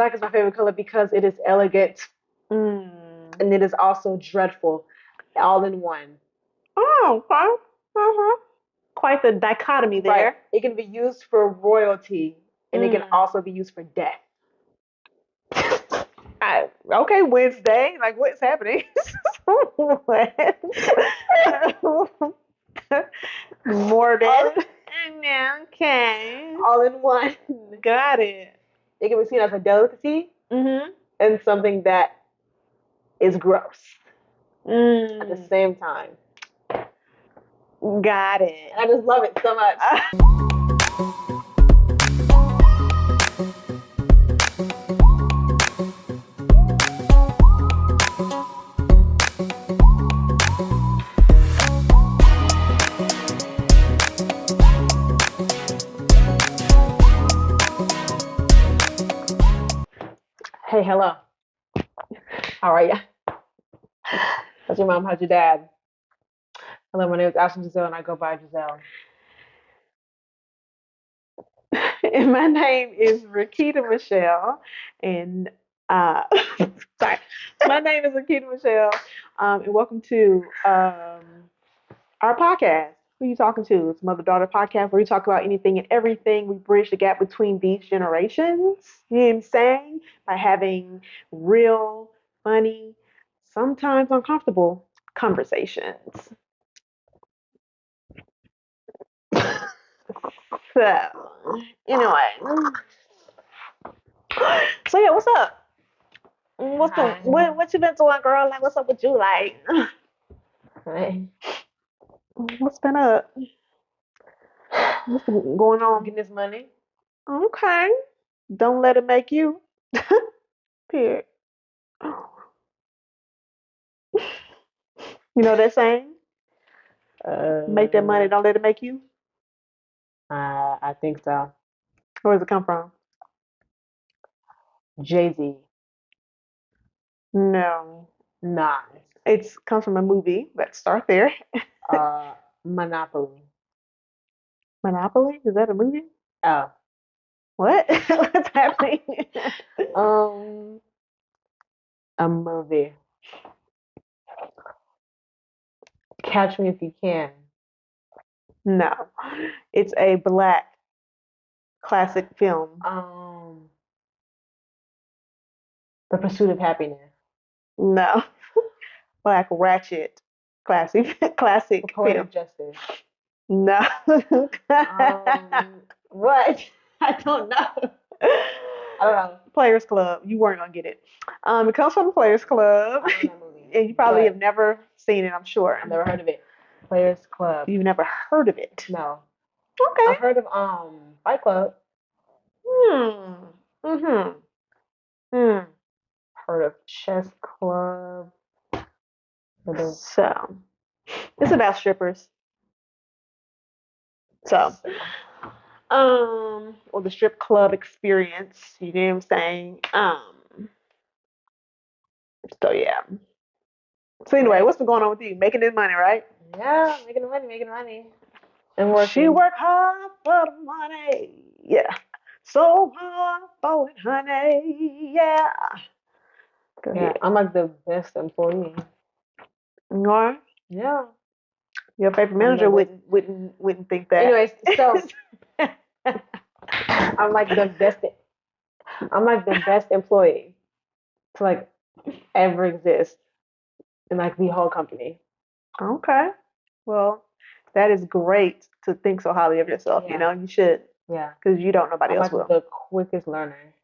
Black is my favorite color because it is elegant and it is also dreadful, all in one. Oh, okay. Uh-huh. Quite the dichotomy there. Right. It can be used for royalty and it can also be used for death. Okay, Wednesday. Like, what's happening? What? More than. Okay. All in one. Got it. It can be seen as a delicacy and something that is gross at the same time. Got it. I just love it so much. Hey, hello. How are ya? How's your mom? How's your dad? Hello, my name is Ashley Jazelle and I go by Jazelle. And my name is Rikita Michelle. And sorry. My name is Rikita Michelle. And welcome to our podcast. Who you talking to? It's Mother-Daughter Podcast where we talk about anything and everything. We bridge the gap between these generations. You know what I'm saying? By having real, funny, sometimes uncomfortable conversations. So, anyway. So yeah, what's up? What you been doing, girl? Like, what's up with you? Like, Hey. what's been up? What's been going on? Getting this money. Okay. Don't let it make you. Period. You know that saying? Make that money, don't let it make you. I think so. Where does it come from? Jay-Z. No. Nah. It comes from a movie. Let's start there. Monopoly. Monopoly? Is that a movie? Oh. What? What's happening? A movie. Catch Me If You Can. No. It's a black classic film. The Pursuit of Happiness. No. Black Ratchet. Classic Poetic film. Justice. No. What? I don't know. I don't know. Players Club. You weren't gonna get it. It comes from the Players Club. I don't know that movie. And you probably have never seen it, I'm sure. I've never heard of it. Players Club. You've never heard of it? No. Okay. I've heard of Fight Club. Heard of Chess Club. So it's about strippers. So or the strip club experience, you know what I'm saying? So yeah. So anyway, what's been going on with you? Making this money, right? Yeah, making money. And working. She work hard for the money. Yeah. So hard for it, honey. Yeah. Go ahead. I'm like the best employee. You are? Yeah. Your favorite manager wouldn't think that. Anyways, so I'm like the best employee to like ever exist in like the whole company. Okay. Well, that is great to think so highly of yourself. Yeah. You know, you should. Yeah. Because you don't nobody I'm else like will. the quickest learner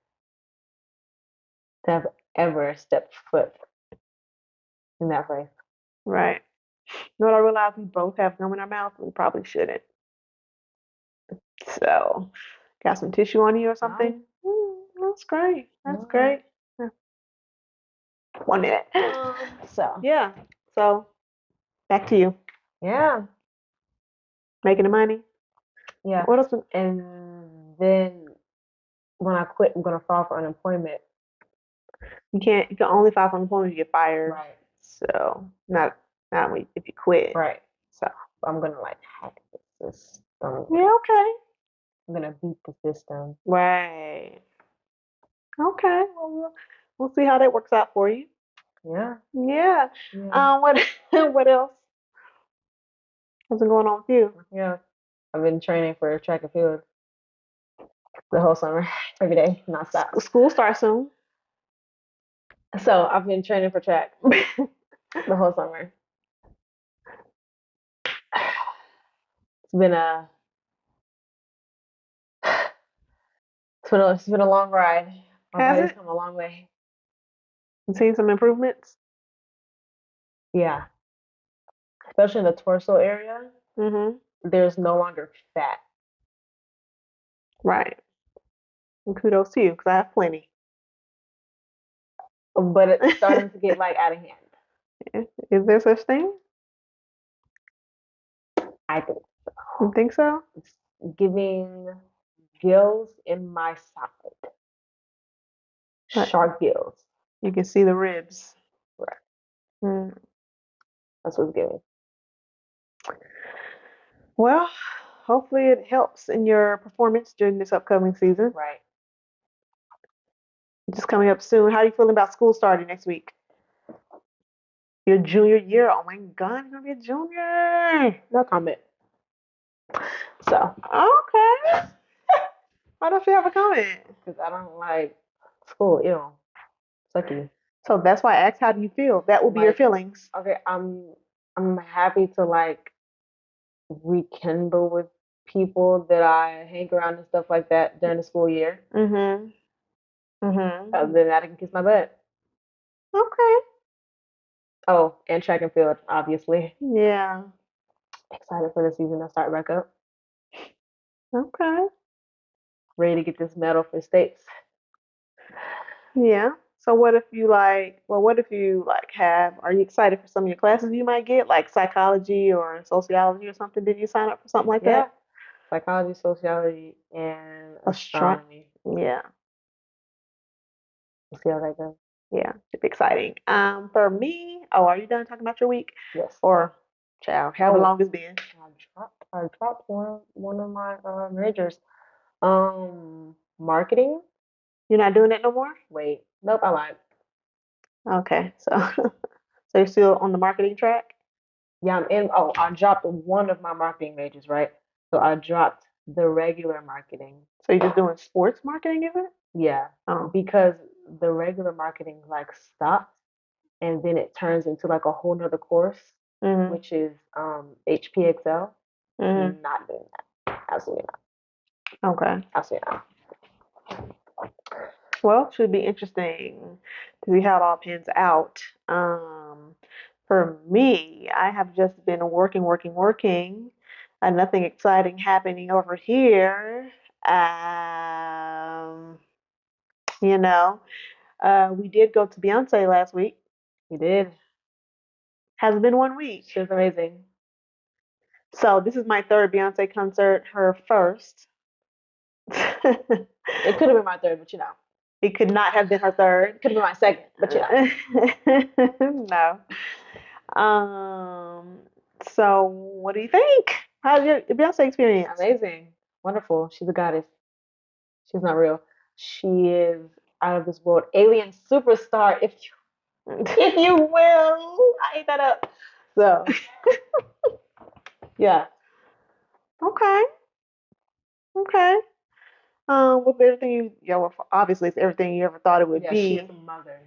to have ever stepped foot in that place. Right. You know what I realized? We both have gum in our mouth. We probably shouldn't. So, got some tissue on you or something? That's great. That's great. Yeah. 1 minute. So. Yeah. So, back to you. Yeah. Making the money. Yeah. What else? And then when I quit, I'm gonna file for unemployment. You can only file for unemployment if you get fired. Right. So not if you quit. Right. So I'm gonna like hack the system. Yeah, okay. I'm gonna beat the system. Right. Okay. Well, we'll see how that works out for you. Yeah. Yeah. Yeah. What what else has been going on with you? Yeah. I've been training for track and field the whole summer, every day, nonstop. School starts soon. So I've been training for track the whole summer. It's been a it's been a long ride. My Has body's it? come a long way. You seen some improvements? Yeah. Especially in the torso area, Mm-hmm. there's no longer fat. Right. And kudos to you, because I have plenty. But it's starting to get like out of hand. Is there such thing? I think You think so? it's giving gills in my side. But Shark gills. you can see the ribs. Right. Mm. That's what's giving. Well, hopefully it helps in your performance during this upcoming season. Right. Just coming up soon. How are you feeling about school starting next week? Your junior year. Oh my God, you're gonna be a junior. No comment. So, Okay. Why don't you have a comment? because I don't like school, sucky. So that's why I asked, how do you feel? That will be your Like, feelings. okay, I'm happy to like rekindle with people that I hang around and stuff like that during the school year. Mm-hmm. Mm-hmm. Other than that, I can kiss my butt. Okay. Oh, and track and field, obviously. Yeah. Excited for the season to start back up. Okay. Ready to get this medal for states. Yeah. So what if you what if you are you excited for some of your classes you might get, like psychology or sociology or something? Did you sign up for something like Yeah, that? psychology, sociology, and Astron astronomy. Yeah. We'll see how that goes. Yeah. It's exciting. For me, oh, are you done talking about your week? Yes. Or child, however Oh, long it's been. I dropped one of my majors. Marketing. You're not doing it no more? Wait, nope, I lied. Okay. So so you're still on the marketing track? Yeah, I'm in. Oh, I dropped one of my marketing majors, right? So I dropped the regular marketing. So you're just doing sports marketing, is it? Yeah, Oh. because the regular marketing like stopped, and then it turns into like a whole nother course, Mm-hmm. which is HPXL. Mm-hmm. Not doing that. Absolutely Okay. not. Absolutely not. Well, should be interesting to see how it all pans out. Um, for me, I have just been working, working, working, and nothing exciting happening over here. Um, you know, we did go to Beyonce last week. You did. Has been 1 week. She was amazing. So this is my third Beyonce concert, her first. It could have been my third, but It could not have been her third. could have been my second, but No. Um, so what do you think? How's your Beyonce experience? amazing, wonderful. She's a goddess. She's not real. She is out of this world, alien superstar, if you will. I ate that up. So yeah, Okay. Okay. Was everything well, obviously it's everything you ever thought it would yeah, she is be. a mother.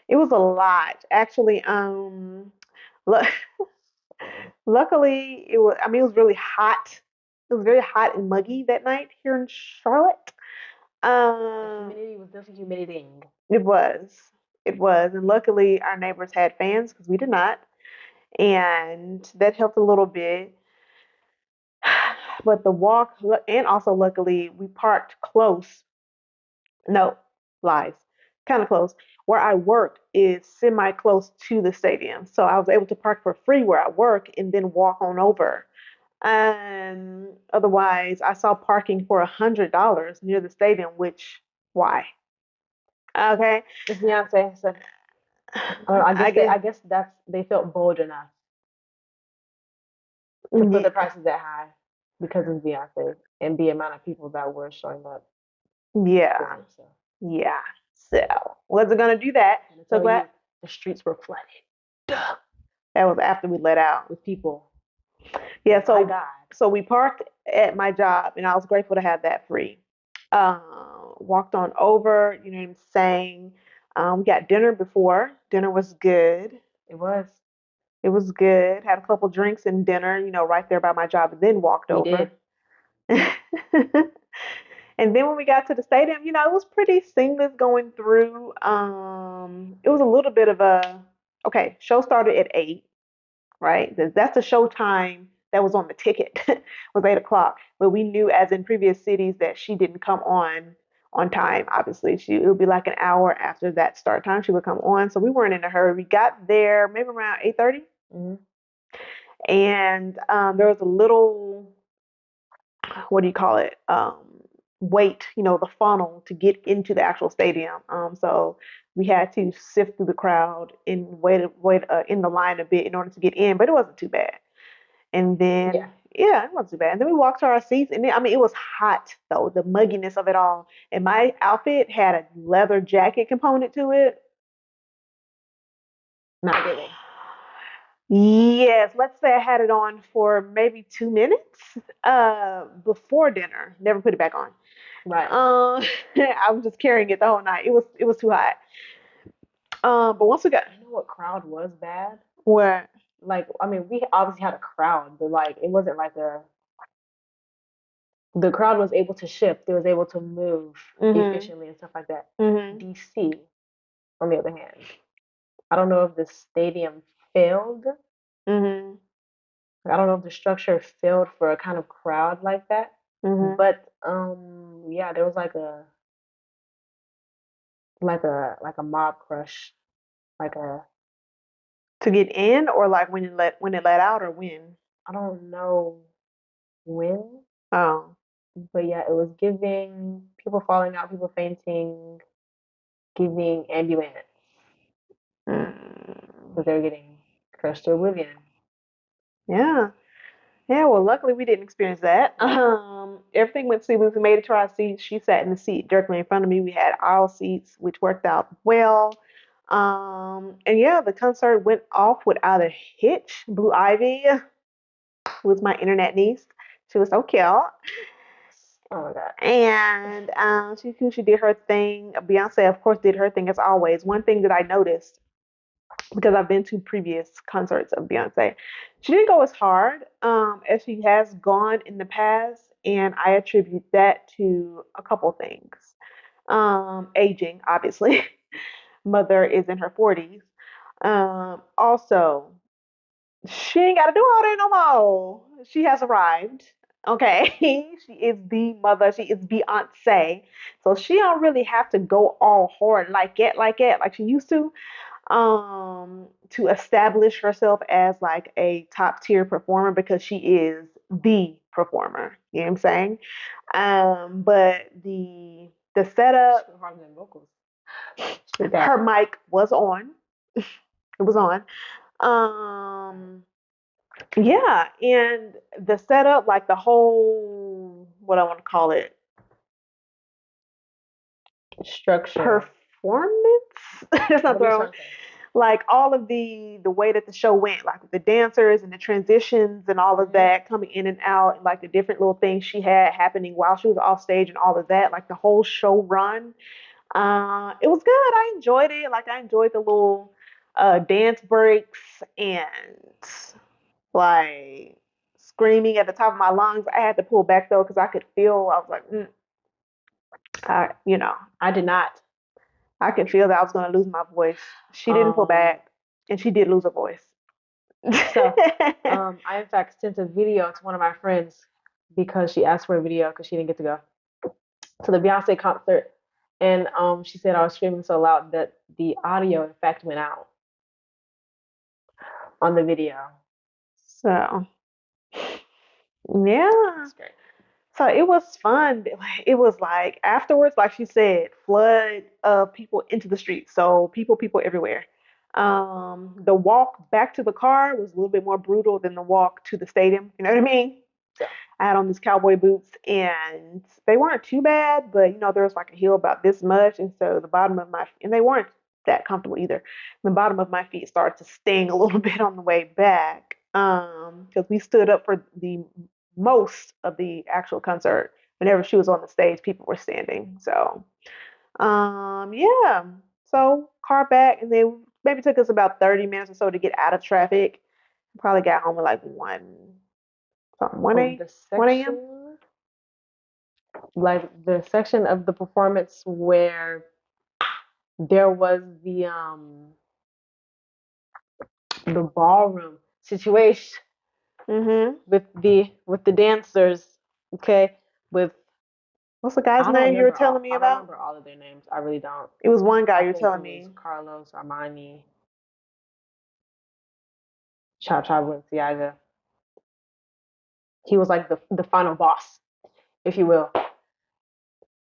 It was a lot. Actually, lu- luckily I mean, it was really hot. It was very hot and muggy that night here in Charlotte. The Um, humidity was definitely humidity. it was. It was. And luckily our neighbors had fans because we did not. And that helped a little bit. But the walk, and also luckily we parked close. No, lies. Kind of close. Where I work is semi close to the stadium. So I was able to park for free where I work and then walk on over. Otherwise, I saw parking for $100 near the stadium, which, why? Okay. It's Beyonce. So I I guess they, guess, I guess that's they felt bold enough to put yeah. the prices that high because it's Beyonce and the amount of people that were showing up for Yeah. her. So. Yeah. So wasn't gonna do that. And to So tell glad you, the streets were flooded. Duh. that was after we let out. With people. Yeah. My So God. so we parked at my job, and I was grateful to have that free. Uh, Walked on over. You know what I'm saying? We got dinner before. Dinner was good. It was. It was good. Had a couple drinks and dinner, right there by my job, and then walked We over. did. And then when we got to the stadium, it was pretty seamless going through. It was a little bit of a okay. Show started at 8, right? That's the show time that was on the ticket was 8 o'clock. But we knew, as in previous cities, that she didn't come on time. Obviously, it would be like an hour after that start time she would come on. So we weren't in a hurry. We got there maybe around 8:30, Mm-hmm. and there was a little, what do you call it? Wait, the funnel to get into the actual stadium. So we had to sift through the crowd and wait in the line a bit in order to get in, but it wasn't too bad. And then, Yeah. yeah, it wasn't too bad. And then we walked to our seats, and then, I mean, it was hot though, the mugginess of it all. And my outfit had a leather jacket component to it. Not giving. Yes, let's say I had it on for maybe 2 minutes before dinner. Never put it back on. Right. I was just carrying it the whole night. It was too hot. But once we got You know what crowd was bad? what? Like, I mean, we obviously had a crowd, but like, it wasn't like the crowd was able to shift. They was able to move Mhm. efficiently and stuff like that. Mhm. DC, on the other hand, I don't know if the stadium failed. Mhm. I don't know if the structure failed for a kind of crowd like that. Mhm. But yeah, there was like a mob crush, like a To get in, or like when it let out, or when? I don't know when, Oh. but yeah, it was giving people falling out, people fainting, giving ambulance Mm. because they were getting crushed to oblivion. Yeah. Yeah, well, luckily we didn't experience that. Right. Everything went smoothly. We made it to our seats. She sat in the seat directly in front of me. We had aisle seats, which worked out well. And yeah, the concert went off without a hitch. Blue Ivy was my internet niece. She was so cute. Oh my God. And she did her thing. Beyonce, of course, did her thing as always. One thing that I noticed, because I've been to previous concerts of Beyonce, she didn't go as hard as she has gone in the past, and I attribute that to a couple things. Aging, obviously. Mother is in her 40s. Also, she ain't got to do all that no more. She has arrived. Okay, she is the mother. She is Beyonce, so she don't really have to go all hard like she used to establish herself as like a top tier performer, because she is the performer. You know what I'm saying? But the She setup, put harder than vocals. her mic was on. It was on. Um, Yeah, and the setup, like the whole, what I want to call it, Structure. performance. That's not What the are you right word. trying to say? Like all of the way that the show went, like with the dancers and the transitions and all of Hmm. that coming in and out, and like the different little things she had happening while she was off stage and all of that, like the whole show run. It was good. I enjoyed it. Like I enjoyed the little dance breaks and like screaming at the top of my lungs. I had to pull back though because I could feel. I was like, I, I did not. I could feel that I was going to lose my voice. She didn't pull Um, back, and she did lose a voice. so I in fact sent a video to one of my friends because she asked for a video because she didn't get to go to the Beyonce concert, and she said I was screaming so loud that the audio in fact went out on the video. So yeah. That's great. So it was fun. It was like afterwards, like she said, flood of people into the streets. So people everywhere. The walk back to the car was a little bit more brutal than the walk to the stadium. You know what I mean? So I had on these cowboy boots, and they weren't too bad, but there was like a heel about this much, and so the bottom of my and they weren't that comfortable either. The bottom of my feet started to sting a little bit on the way back, because we stood up for the most of the actual concert. Whenever she was on the stage, people were standing. So, yeah. So car back, and then maybe took us about 30 minutes or so to get out of traffic. Probably got home at like 1 The 1 a.m. section, like the section of the performance where there was the ballroom situation Mm-hmm. with the dancers, okay, with What's the guy's I don't name you were remember telling me I don't about? remember all of their names. I really don't. It was one guy I you're think it telling was me. Carlos Armani, Cha Cha Balenciaga. He was like the final boss, if you will.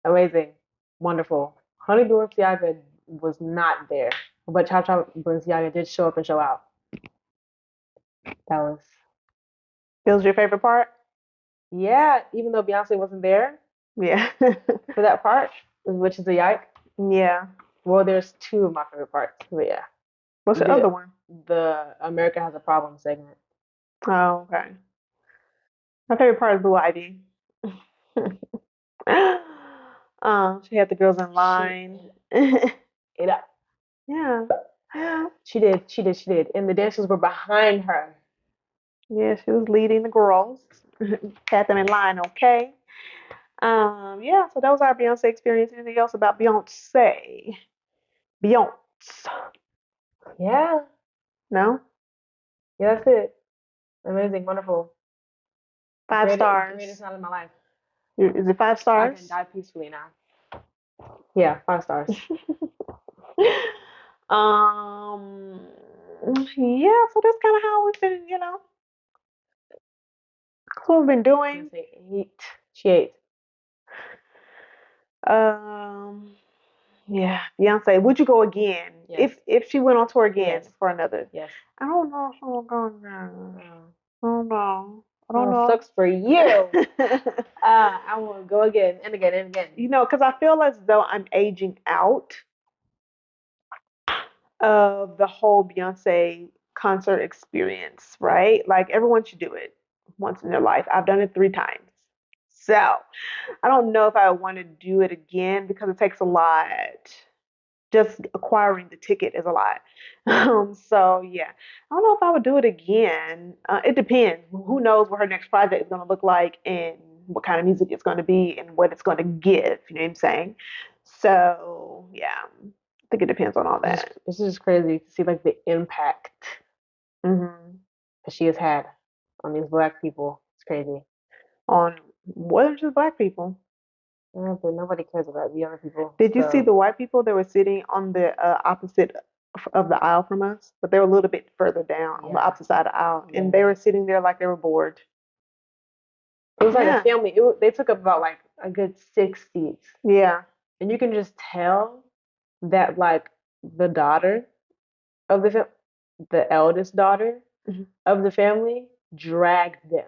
Amazing, wonderful. Honey Balenciaga was not there, but Cha Cha Balenciaga did show up and show out. That was It was your favorite part? yeah. Even though Beyonce wasn't there Yeah. for that part, which is a yike. Yeah. Well, there's two of my favorite parts, but yeah, What's the other one? the America Has a Problem segment. Oh, okay. My favorite part is Blue Ivy. She had the girls in line. Ate up. Yeah. Yeah. She did. She did. She did. And the dancers were behind her. Yeah, she was leading the girls. Had them in line, okay. Yeah, so that was our Beyonce experience. Anything else about Beyonce? Beyonce. Yeah. No? Yeah, that's it. Amazing, wonderful. 5 stars. Greatest night of my life. Is it 5 stars? I can die peacefully now. Yeah, 5 stars. Yeah, so that's kind of how we've been, that's what we've been doing. She ate. Yeah, Beyonce, would you go again? Yes. If she went on tour again Yes. for another? Yes. I don't know if I'm going again. I don't know. I don't Oh, know. sucks for you. I will go again and again and again. Because I feel as though I'm aging out of the whole Beyonce concert experience, right? Like everyone should do it once in their life. I've done it 3 times. So I don't know if I want to do it again because it takes a lot. Just acquiring the ticket is a lot. So yeah, I don't know if I would do it again. It depends. Who knows what her next project is going to look like and what kind of music it's going to be and what it's going to give. You know what I'm saying? So yeah, I think it depends on all that. This is just crazy to see like the impact Mm-hmm. that she has had on these black people. It's crazy. On more than just black people. Yeah, but nobody cares about the other people. Did you so. see the white people that were sitting on the opposite of the aisle from us? But they were a little bit further down on the opposite side of the aisle, and they were sitting there like they were bored. It was like a family. They took up about like a good 6 seats. Yeah. And you can just tell that like the daughter of the eldest daughter of the family dragged them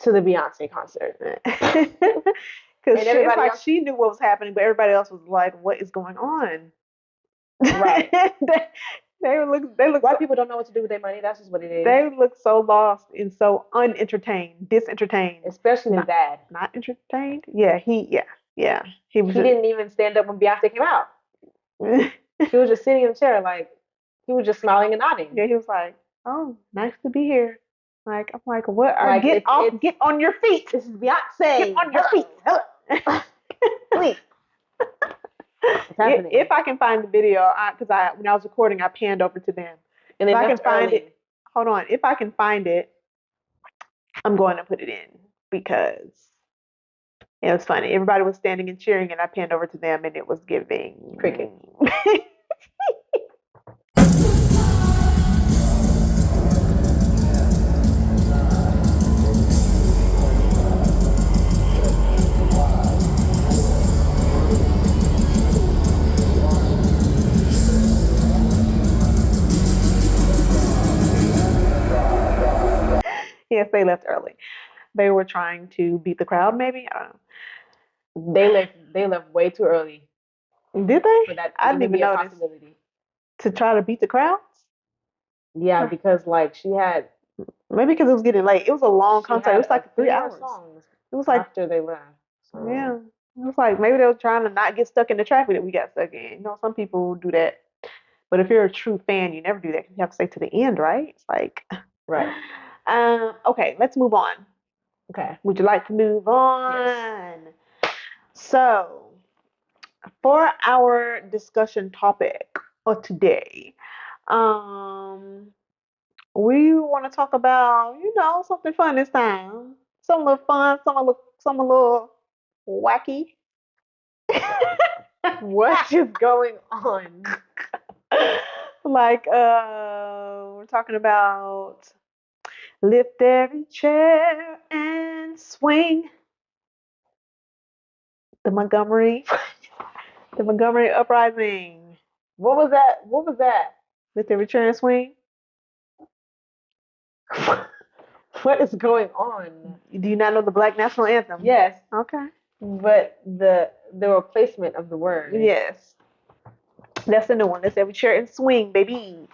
to the Beyonce concert. Because it's like she knew what was happening, but everybody else was like, "What is going on?" Right. They look. White people don't know what to do with their money. That's just what it is. They look so lost and so unentertained, disentertained. Especially his dad. Not entertained. Yeah, he didn't even stand up when Beyonce came out. He was just sitting in the chair, like he was just smiling and nodding. Yeah, he was like, "Oh, nice to be here." Like I'm like, "What? Like, get on your feet. This is Beyonce. Get on your feet. Hello. Please." If I can find the video, because when I was recording, I panned over to them. And if I can find it, hold on. If I can find it, I'm going to put it in because it was funny. Everybody was standing and cheering, and I panned over to them, and it was giving cricket. Yes, they left early. They were trying to beat the crowd, maybe. I don't They left way too early know. Did for they? that to I didn't even even be a notice. possibility. To try to beat the crowds? Yeah, Huh. because like Maybe because it was getting late. It was a long she concert. It had was like three 3 more hours. songs It was like, after they left. yeah. So It was like maybe they were trying to not get stuck in the traffic that we got stuck in. You know, some people do that. But if you're a true fan, you never do that because you have to stay to the end, right? It's like, right. okay, let's move on. Okay. Would you like to move Yes. on? So, for our discussion topic of today, um, we want to talk about, something fun this time. Some little fun, some a little wacky. What is going on? Like, we're talking about lift every chair and swing. The Montgomery, the Montgomery uprising. What was that? What was that? Lift every chair and swing. What is going on? Do you not know the Black National Anthem? Yes, Okay. but the replacement of the word. Yes. That's the new one. Lift every chair and swing, baby.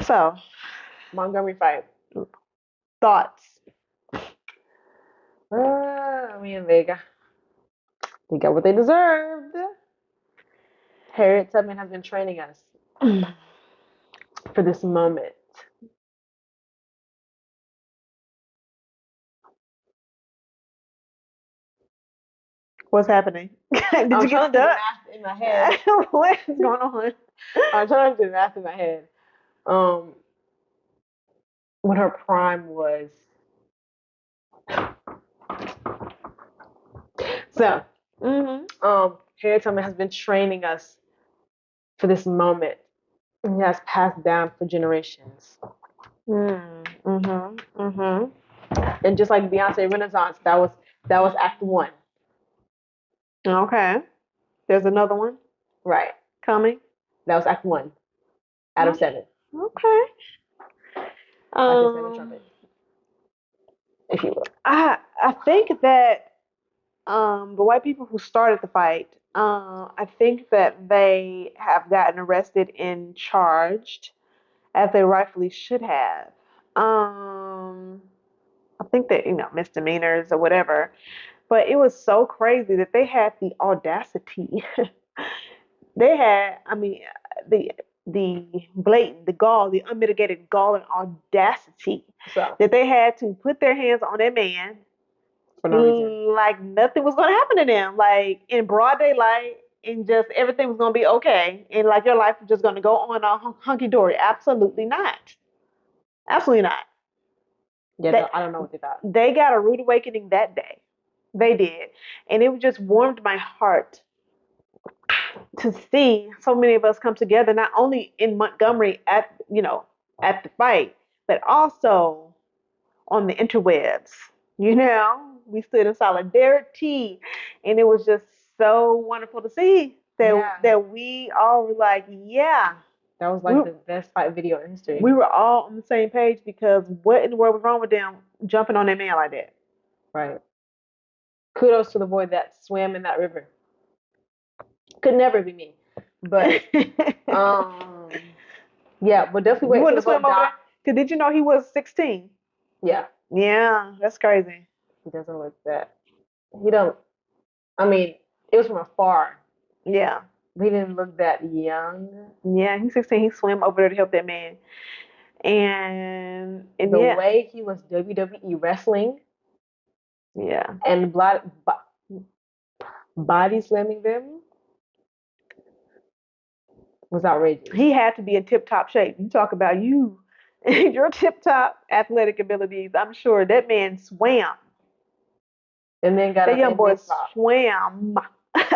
So, Montgomery fight. thoughts. I mean, they got what they deserved. Harriet Tubman has been training us for this moment. What's happening? Did I'm you trying get to do the stuck? math in my head. What is going on? I'm trying to do the math in my head. When her prime was. So, Harriet Tubman has been training us for this moment. And it has passed down for generations. And just like Beyonce Renaissance, that was Act One. Okay. There's another one Right. coming. That was Act One out of 7. Okay. Like the 7 trumpets, if you will. I think that the white people who started the fight, I think that they have gotten arrested and charged as they rightfully should have. I think that, misdemeanors or whatever. But it was so crazy that they had the audacity. They had, I mean, the blatant, the gall, the unmitigated gall and audacity So that they had to put their hands on that man for no reason. like nothing was going to happen to them, like in broad daylight, and just everything was going to be okay, and like your life was just going to go on all hunky dory. Absolutely not. Absolutely not. Yeah, I don't know what they thought. They got a rude awakening that day. They did, and it just warmed my heart to see so many of us come together, not only in Montgomery at the fight, but also on the interwebs. We stood in solidarity, and it was just so wonderful to see that we all were like, yeah. That was like the best fight video in history. We were all on the same page because what in the world was wrong with them jumping on that man like that? Right. Kudos to the boy that swam in that river. Could never be me. But yeah, but definitely wait for the boat dock. Because did you know he was 16? Yeah. Yeah, that's crazy. He doesn't look that. He don't. I mean, it was from afar. Yeah. He didn't look that young. Yeah, he's 16. He swam over there to help that man. And the way he was WWE wrestling. Yeah. And body slamming them was outrageous. He had to be in tip-top shape. You talk about your tip-top athletic abilities. I'm sure that man swam. And then got that young boy swam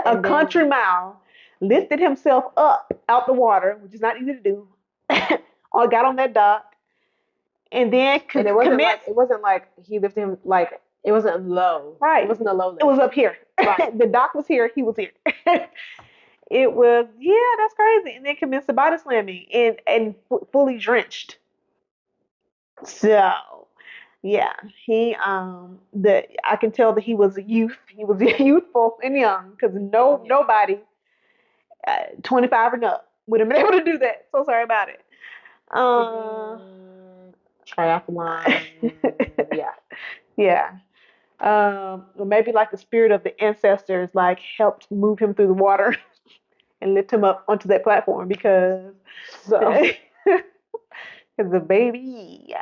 a country mile, lifted himself up out the water, which is not easy to do. Or got on that dock, and then and it wasn't like he lifted him like it wasn't low. Right. It wasn't a low lift. It was up here. Right. The dock was here. He was here. It was, that's crazy. And then commenced the body slamming and fully drenched. So, yeah, he the I can tell that he was a youth. He was youthful and young because Yeah. nobody 25 and up would have been able to do that. So sorry about it. Uh, Triathlon. Yeah. yeah. Or maybe like the spirit of the ancestors like helped move him through the water and lift him up onto that platform because So the baby.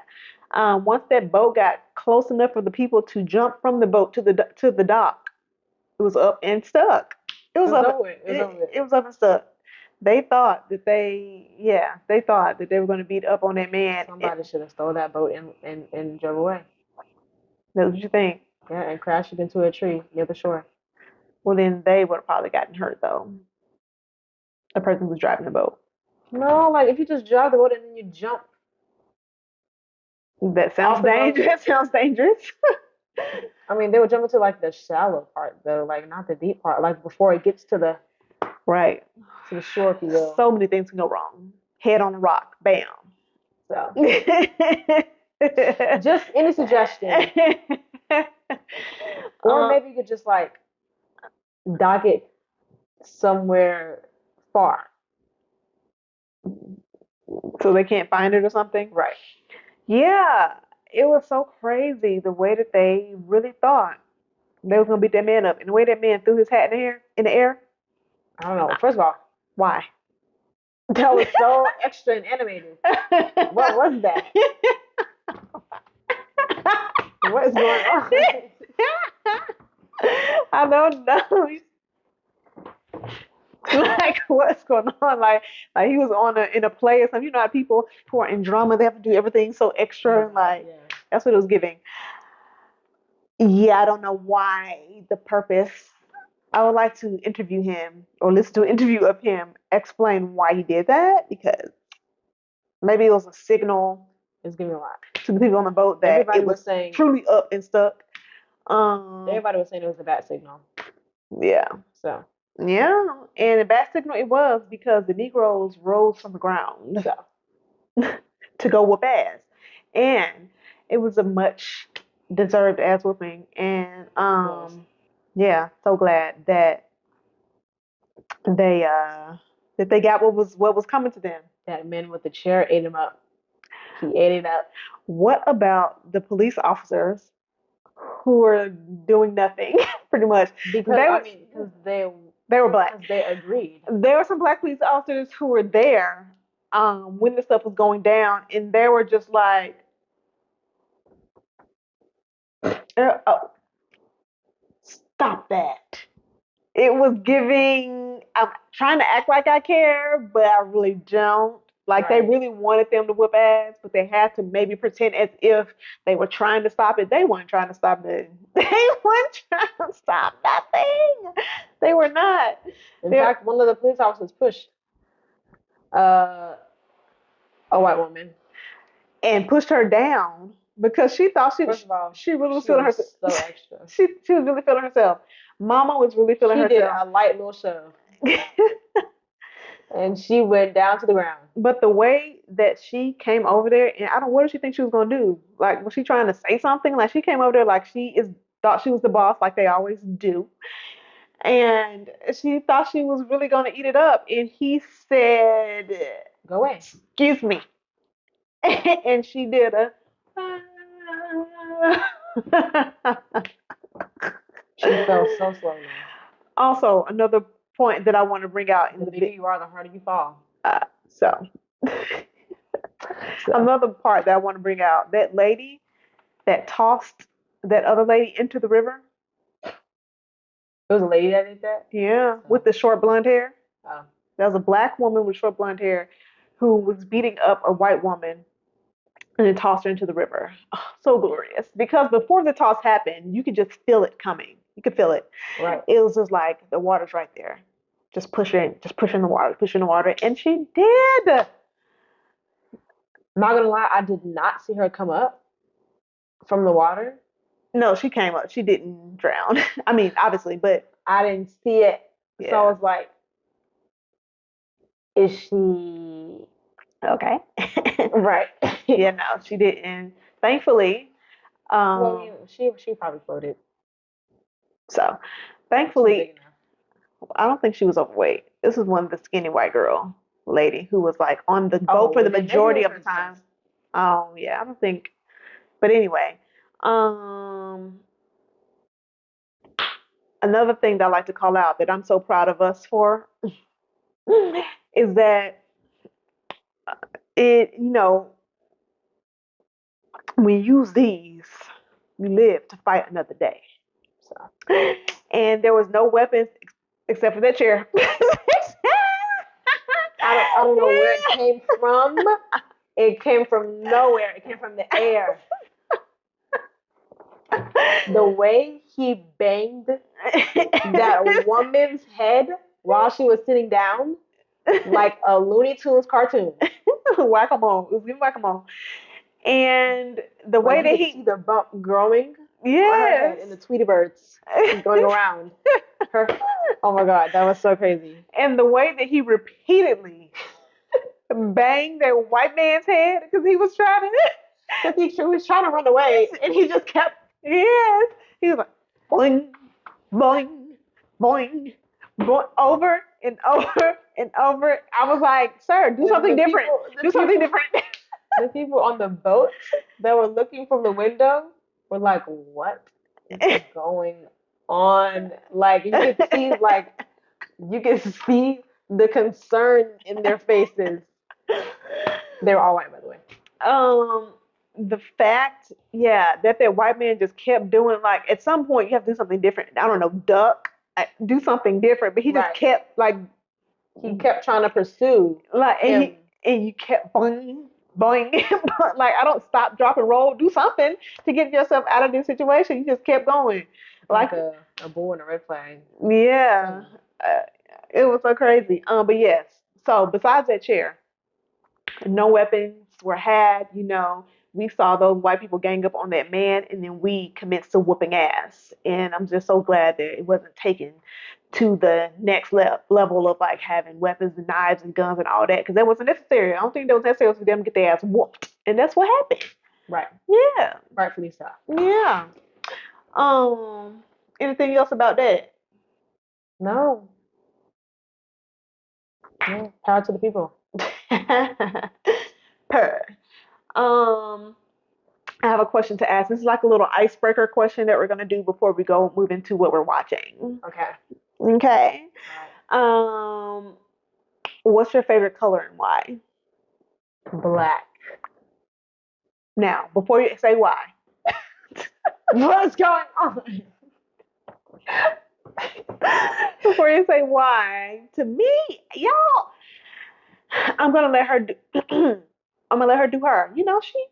Once that boat got close enough for the people to jump from the boat to the dock, it was up and stuck. It it was was up. over with. It was over with. It was up and stuck. They thought that they thought that they were going to beat up on that man. Somebody should have stole that boat and drove away. That's what you think. Yeah, and crashed it into a tree near the shore. Well, then they would have probably gotten hurt though. The person who was driving the boat. No, like if you just drive the boat and then you jump That off sounds the boat. dangerous. Sounds dangerous. I mean, they would jump into like the shallow part though, like not the deep part, like before it gets Right. to the shore, if you will. So many things can go wrong. Head on a rock. Bam. So, just any suggestion, or maybe you could just like dock it somewhere far. So they can't find it or something. Right. Yeah, it was so crazy the way that they really thought they was gonna beat that man up, and the way that man threw his hat in the air. I don't know. First of all, Why? that was so extra and animated. What was that? What is going on? I don't know. Like what's going on? Like he was in a play or something. You know how people who are in drama they have to do everything so extra. Like Yeah. that's what it was giving. Yeah, I don't know why the purpose. I would like to interview him or listen to an interview of him explain why he did that because maybe it was a signal It's giving a lot. to the people on the boat that Everybody it was was saying. truly up and stuck. Everybody was saying it was a bad signal. Yeah. So. Yeah, and a bad signal it was because the Negroes rose from the ground to go whoop ass, and it was a much deserved ass whooping. And yeah, so glad they uh that they got what was coming to them. That man with the chair ate him up. He ate it up. What about the police officers who were doing nothing, pretty much? Because They were black. They agreed. There were some black police officers who were there when the stuff was going down, and they were just like, oh, "Stop that!" It was giving. I'm trying to act like I care, but I really don't. Like they really wanted them to whip ass, but they had to maybe pretend as if they were trying to stop it. They weren't trying to stop it. They weren't trying to stop nothing. They were not. In fact, one of the police officers pushed a white woman and pushed her down because she thought she really was feeling herself. So extra. She was really feeling herself. Mama was really feeling herself. She did a light little shove. And she went down to the ground. But the way that she came over there, and what did she think she was gonna do? Like, was she trying to say something? Like, she came over there like thought she was the boss, like they always do, and she thought she was really gonna eat it up. And he said, "Go away, excuse me," and she did a. She fell so slowly. Also, another point that I want to bring out in the bigger you are, the harder you fall. So, another part that I want to bring out, that lady that tossed that other lady into the river. It was a lady that did that? Yeah, with the short blonde hair. Oh. There was a black woman with short blonde hair who was beating up a white woman and then tossed her into the river. Oh, so glorious. Because before the toss happened, you could just feel it coming. You could feel it. Right. It was just like the water's right there. Just pushing the water. And she did. I'm not gonna lie, I did not see her come up from the water. No, she came up. She didn't drown. I mean, obviously, but I didn't see it. Yeah. So I was like, is she Okay. Right. Yeah, no, she didn't. Thankfully. Well, Um, she probably floated. so She's big thankfully, enough. I don't think she was overweight. This is one of the skinny white girl lady who was like on the boat Oh, for well, the then maybe it majority was of the her time. size. Oh yeah, I don't think. But anyway, um, another thing that I like to call out that I'm so proud of us for is that it, we use these, we live to fight another day. So, and there was no weapons except for that chair. I don't know where it came from. It came from nowhere. It came from the air. The way he banged that woman's head while she was sitting down, like a Looney Tunes cartoon. Whack 'em on. It was giving whack 'em on. And the Like way you that could see the bump growing on her head yes. and the Tweety birds going around her. Oh my God, that was so crazy. And the way that he repeatedly banged that white man's head because he was trying to. Because he was trying to run away and he just kept. Yes. He was like, boing, boing, boing, boing, over and over and over. I was like, sir, do And something different. Do something different. The people on the boat that were looking from the window were like, "What is going on?" Like you could see the concern in their faces. They were all white, by the way. um, the fact, yeah, that white man just kept doing like at some point you have to do something different. I don't know, duck, do something different. But he just Right. kept like He kept trying to pursue like him. and you kept boing, boing, like I don't stop, drop, and roll. Do something to get yourself out of this situation. You just kept going, Like a bull and a red flag. yeah, uh, it was so crazy. But yes. So besides that chair, no weapons were had. We saw those white people gang up on that man, and then we commenced to whooping ass. And I'm just so glad that it wasn't taken to the next level of like having weapons and knives and guns and all that, because that wasn't necessary. I don't think that was necessary for them to get their ass whooped, and that's what happened. Right. Yeah. Rightfully so. Yeah. Um. Anything else about that? No. No. Power to the people. Per. Um. I have a question to ask. This is like a little icebreaker question that we're gonna do before we go move into what we're watching. Okay. Okay. All What's your favorite color and why? right. Black. Now, before you say why, What's going on? before you say why, to me, y'all, I'm gonna let her do. I'm gonna let her do her. She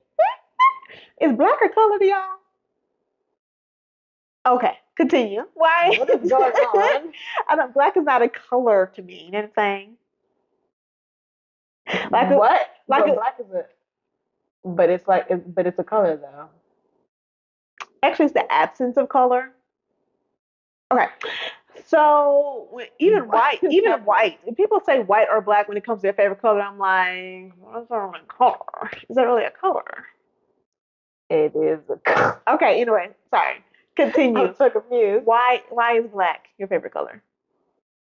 is black a color to y'all. Okay, continue. Why? What is going on? I don't. Black is not a color to me. You know what I'm saying? Like a, What? like But a, black is a. But it's like, but it's a color though. actually, it's the absence of color. Okay. So even What white, is even happening? white, if people say white or black when it comes to their favorite color, I'm like, what's wrong with color? Is that really a color? It is a color. Okay, anyway, sorry. Continue. I'm so confused. Why is black your favorite color?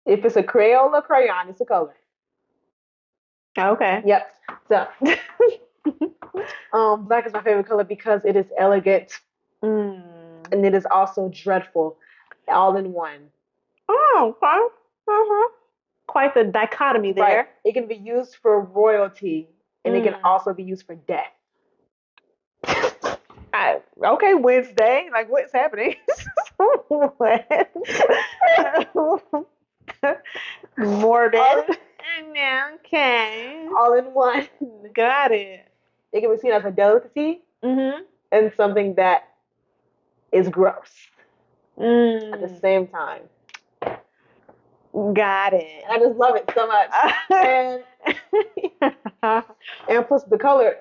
If it's a Crayola crayon, it's a color. Okay. Yep. So, black is my favorite color because it is elegant Mm. and it is also dreadful, all in one. Oh, okay. Uh-huh. Quite the dichotomy Right. there. It can be used for royalty and it can Mm. also be used for death. Okay, Wednesday. Like, what's happening? What? Morbid. Okay. All in one. Got it. It can be seen as a delicacy Mm-hmm. and something that is gross at the Mm. same time. Got it. And I just love it so much. And plus the color,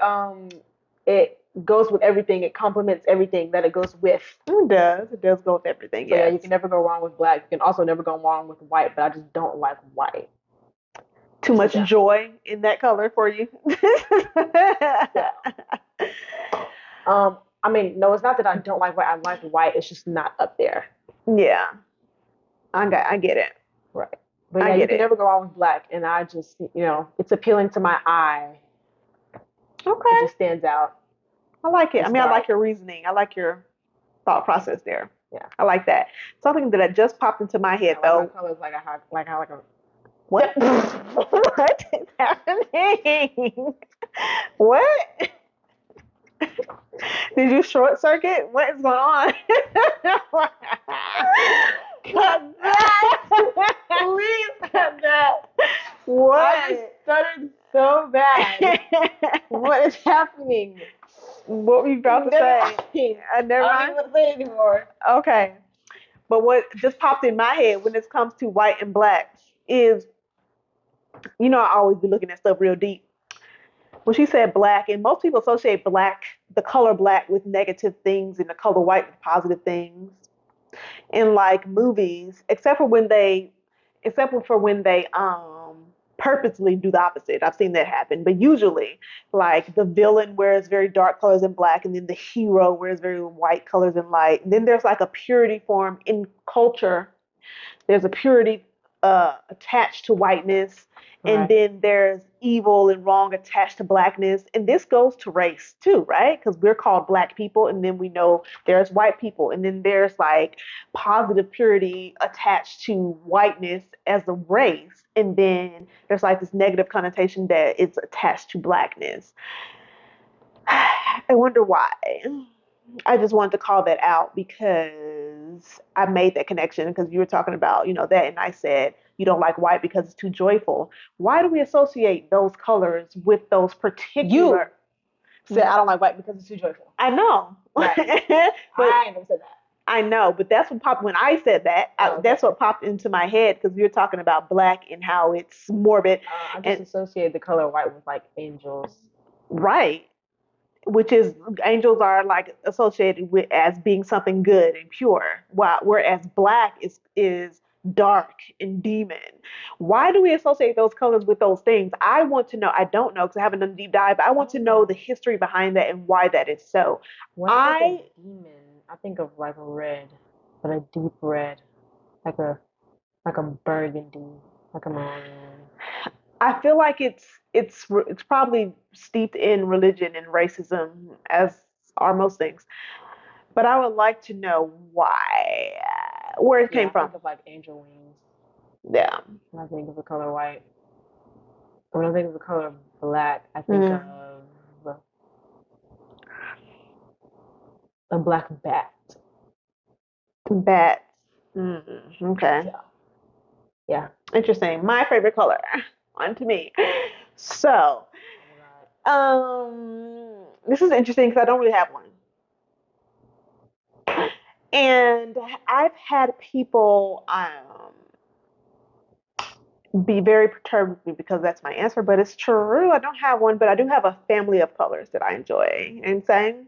it goes with everything. It complements everything that it goes with. It does. It does go with everything. So yeah, Yes. you can never go wrong with black. You can also never go wrong with white, but I just don't like white. Too much Yeah. joy in that color for you. Yeah. I mean, no, it's not that I don't like white. I like white. It's just not up there. Yeah, I get it. Right. But I yeah, you get can it. never go wrong with black. And I just, it's appealing to my eye. It Okay, just stands out. I like it. I It's mean, I like dark. your reasoning. I like your thought process there. Yeah. I like that. Something that just popped into my head I like my though. colors like a. What? What is happening? What? Did you short circuit? What is going on? Cut that! Please cut that! I just What? stuttered so bad. What is happening? What were you about to Never say? mind. Never I don't mind. even want to say it anymore. Okay. But what just popped in my head when it comes to white and black is, I always be looking at stuff real deep. When she said black, and most people associate black, the color black, with negative things, and the color white with positive things. In like movies, except for when they purposely do the opposite. I've seen that happen. But usually like the villain wears very dark colors and black, and then the hero wears very white colors and light. And then there's like a purity form in culture. There's a purity attached to whiteness, and Right. then there's evil and wrong attached to blackness. And this goes to race too, right? Because we're called black people, and then we know there's white people, and then there's like positive purity attached to whiteness as a race, and then there's like this negative connotation that it's attached to blackness. I wonder why. I just wanted to call that out because I made that connection because you were talking about, that, and I said you don't like white because it's too joyful. Why do we associate those colors with those You particular? said I don't like white because it's too joyful. I know, Right. but I never said that. I know, but that's what popped when I said that. Oh, okay. That's what popped into my head because you're talking about black and how it's morbid. I just And associate the color white with like angels. right, which is angels are like associated with as being something good and pure, while whereas black is dark and demon. Why do we associate those colors with those things? I want to know. I don't know because I haven't done a deep dive, but I want to know the history behind that and why that is so. When I think of demon, I think of like a red, but a deep red, like a burgundy, like a maroon. I feel like it's probably steeped in religion and racism, as are most things. But I would like to know why, where it came I from. think of like angel wings. Yeah. When I think of the color white. When I think of the color black, I think of a black bat. Bats. Okay. Yeah. Yeah. Interesting. My favorite color. On to me. So, this is interesting because I don't really have one. And I've had people be very perturbed with me because that's my answer, but it's true. I don't have one, but I do have a family of colors that I enjoy. And saying,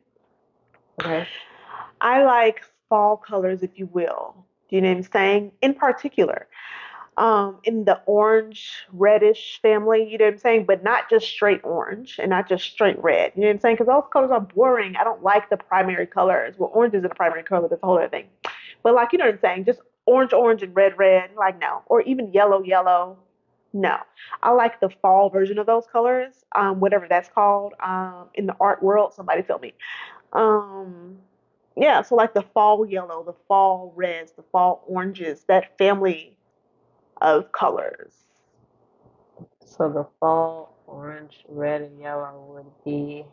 Okay. I like fall colors, if you will. Do you know what I'm saying? In particular, in the orange reddish family, you know what I'm saying? But not just straight orange and not just straight red. You know what I'm saying? Because those colors are boring. I don't like the primary colors. Well, orange isn't a primary color, that's a whole other thing. But like, you know what I'm saying? Just orange, orange, and red, red. Like, no. Or even yellow, yellow. No. I like the fall version of those colors, whatever that's called. In the art world, somebody tell me. Um, yeah, so like the fall yellow, the fall reds, the fall oranges, that family of colors. So the fall orange, red, and yellow would be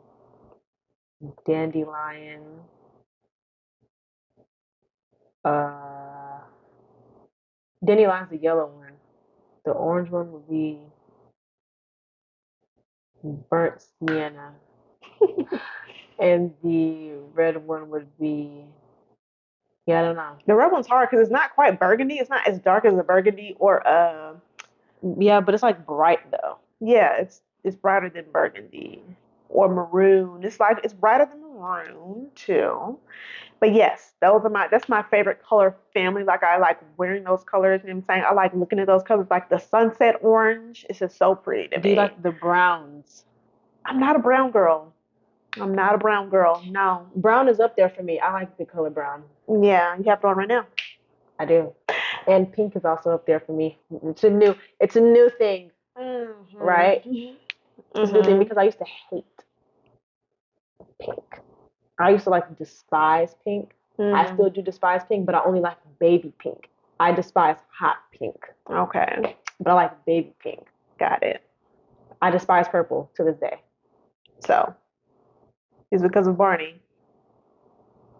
dandelion. Uh, Dandelion's the yellow one. The orange one would be burnt sienna, and the red one would be I don't know. The red one's hard because it's not quite burgundy. It's not as dark as a burgundy or Yeah, but it's like bright though. yeah, it's brighter than burgundy or maroon. It's like it's brighter than maroon too. But yes, that's my favorite color family. Like I like wearing those colors, you know what I'm saying? I like looking at those colors like the sunset orange. It's just so pretty to Do you me. like the browns? I'm not a brown girl. I'm not a brown girl. No. Brown is up there for me. I like the color brown. Yeah, you have it on right now. I do. And pink is also up there for me. It's a new thing, right? Mm-hmm. It's a new thing Mm-hmm. because I used to hate pink. I used to like despise pink. I Mm. still do despise pink, but I only like baby pink. I despise hot pink, Okay, but I like baby pink. got it. I despise purple to this day. So it's because of Barney.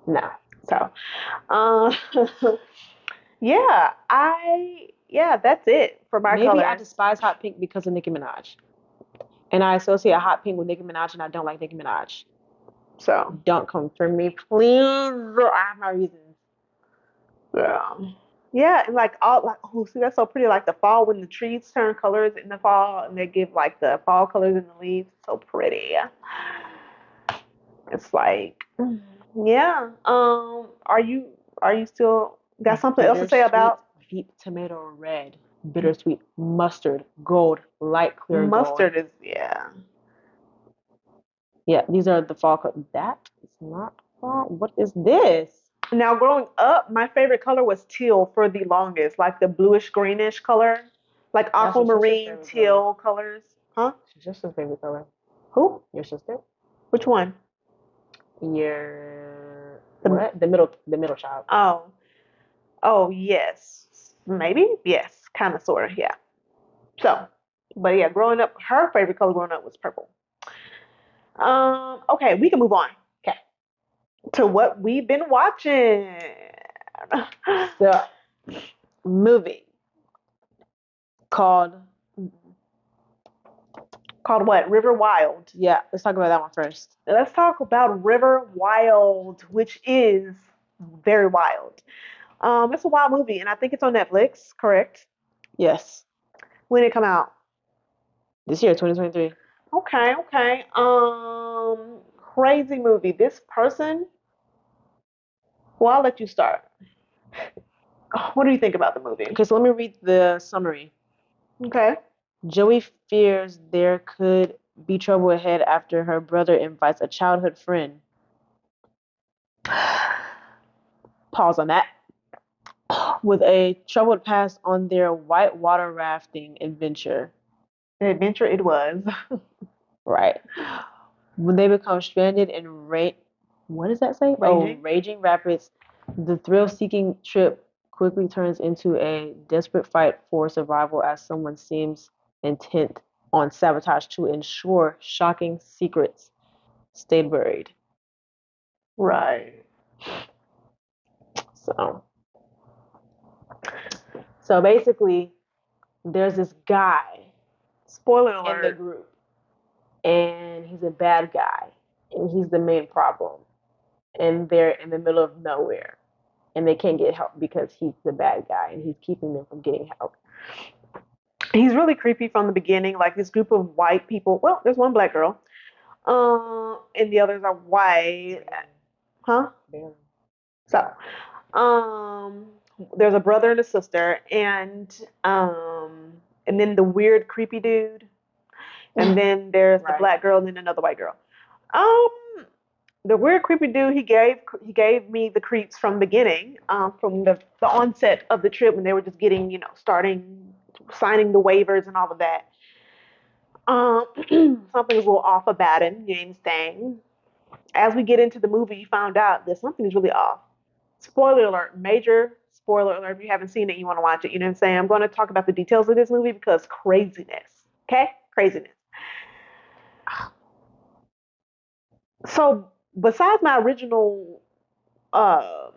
No. So, uh, yeah, that's it for my Maybe I colors. despise hot pink because of Nicki Minaj. And I associate hot pink with Nicki Minaj, and I don't like Nicki Minaj. So, Don't come for me, please. I have my reasons. yeah. Yeah, and like all like oh see that's so pretty like the fall when the trees turn colors in the fall and they give like the fall colors in the leaves. So pretty. It's like yeah. Are you still got something else to say Bittersweet, about deep tomato red, bittersweet, mustard, gold, light clear gold. mustard is yeah. Yeah, these are the fall colors. That is not fall. What is this? Now growing up, my favorite color was teal for the longest, like the bluish greenish color, like That's your sister's aquamarine favorite color. teal colors. Huh? It's your sister's favorite color. Who? Your sister? Which one? Your The what? The middle child. oh. Oh, yes. Maybe? Yes. Kind of, sort of, yeah. So, but yeah, growing up, her favorite color growing up was purple. Okay, we can move on. Okay. To what we've been watching. So, movie called Called what? River Wild. yeah. Let's talk about that one first. Let's talk about River Wild, which is very wild. It's a wild movie, and I think it's on Netflix, correct? Yes, When did it come out? this year, 2023. Okay, okay. Crazy movie. This person, well, I'll let you start. What do you think about the movie? Okay, so let me read the summary. Okay. Joey fears there could be trouble ahead after her brother invites a childhood friend. Pause on that. With a troubled past on their whitewater rafting adventure. An adventure it was. Right. When they become stranded in what does that say? Oh, Raging. raging rapids. The thrill-seeking trip quickly turns into a desperate fight for survival as someone seems intent on sabotage to ensure shocking secrets stay buried. Right. So, so basically, there's this guy Spoiler in the alert. group, and he's a bad guy, and he's the main problem, and they're in the middle of nowhere, and they can't get help because he's the bad guy, and he's keeping them from getting help. He's really creepy from the beginning. Like this group of white people. Well, there's one black girl. And the others are white. Huh? Barely. So, um, there's a brother and a sister, and then the weird creepy dude, and then there's the Right. black girl, and then another white girl. Um, the weird creepy dude he gave me the creeps from the beginning, from the onset of the trip when they were just getting starting signing the waivers and all of that. Something's a little off about him. You understand? As we get into the movie, you found out that something is really off. Spoiler alert, major spoiler alert. If you haven't seen it, you want to watch it. You know what I'm saying? I'm going to talk about the details of this movie because craziness. Okay, craziness. So besides my original uh,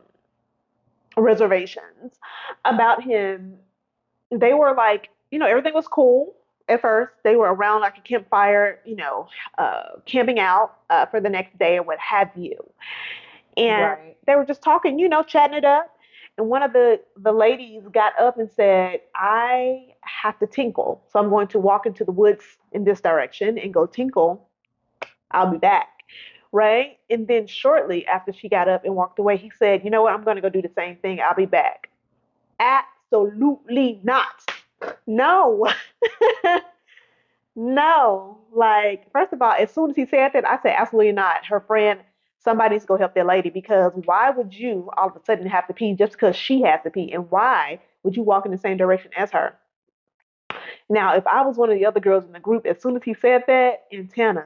reservations about him, they were like, everything was cool at first. They were around like a campfire, camping out for the next day or what have you. And Right. they were just talking, chatting it up. And one of the ladies got up and said, I have to tinkle. So I'm going to walk into the woods in this direction and go tinkle. I'll be back. right? And then shortly after she got up and walked away, he said, "You know what? I'm going to go do the same thing. I'll be back." Absolutely not. No. No. Like, first of all, as soon as he said that, I said, absolutely not. Her friend, somebody needs to go help that lady, because why would you all of a sudden have to pee just because she has to pee? And why would you walk in the same direction as her? Now, if I was one of the other girls in the group, as soon as he said that, antennas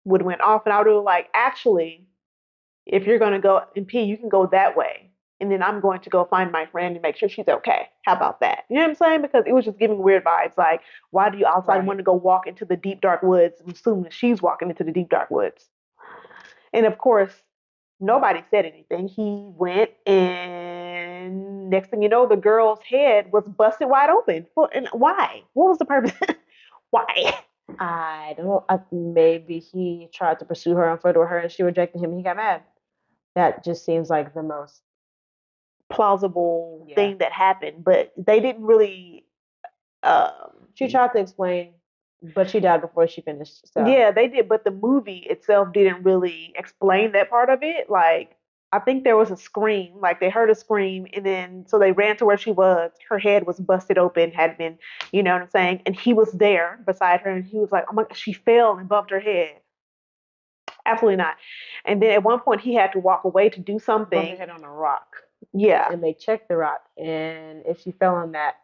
would have went off, and I would have like, actually, if you're going to go and pee, you can go that way. And then I'm going to go find my friend and make sure she's okay. How about that? You know what I'm saying? Because it was just giving weird vibes. Like, why do you outside Right. want to go walk into the deep, dark woods and assume that she's walking into the deep, dark woods? And of course, nobody said anything. He went, and next thing you know, the girl's head was busted wide open. And why? What was the purpose? Why? I don't know. Maybe he tried to pursue her and flirt with her, and she rejected him. He got mad. That just seems like the most. Plausible Yeah. thing that happened, but they didn't really. She tried to explain, but she died before she finished. So Yeah, they did, but the movie itself didn't really explain that part of it. Like, I think there was a scream, like they heard a scream, and then so they ran to where she was. Her head was busted open, had been, you know what I'm saying? And he was there beside her, and he was like, "Oh my God," she fell and bumped her head. Absolutely not. And then at one point, he had to walk away to do bumped something. her head on a rock, Yeah, and they checked the rock, and if she fell on that,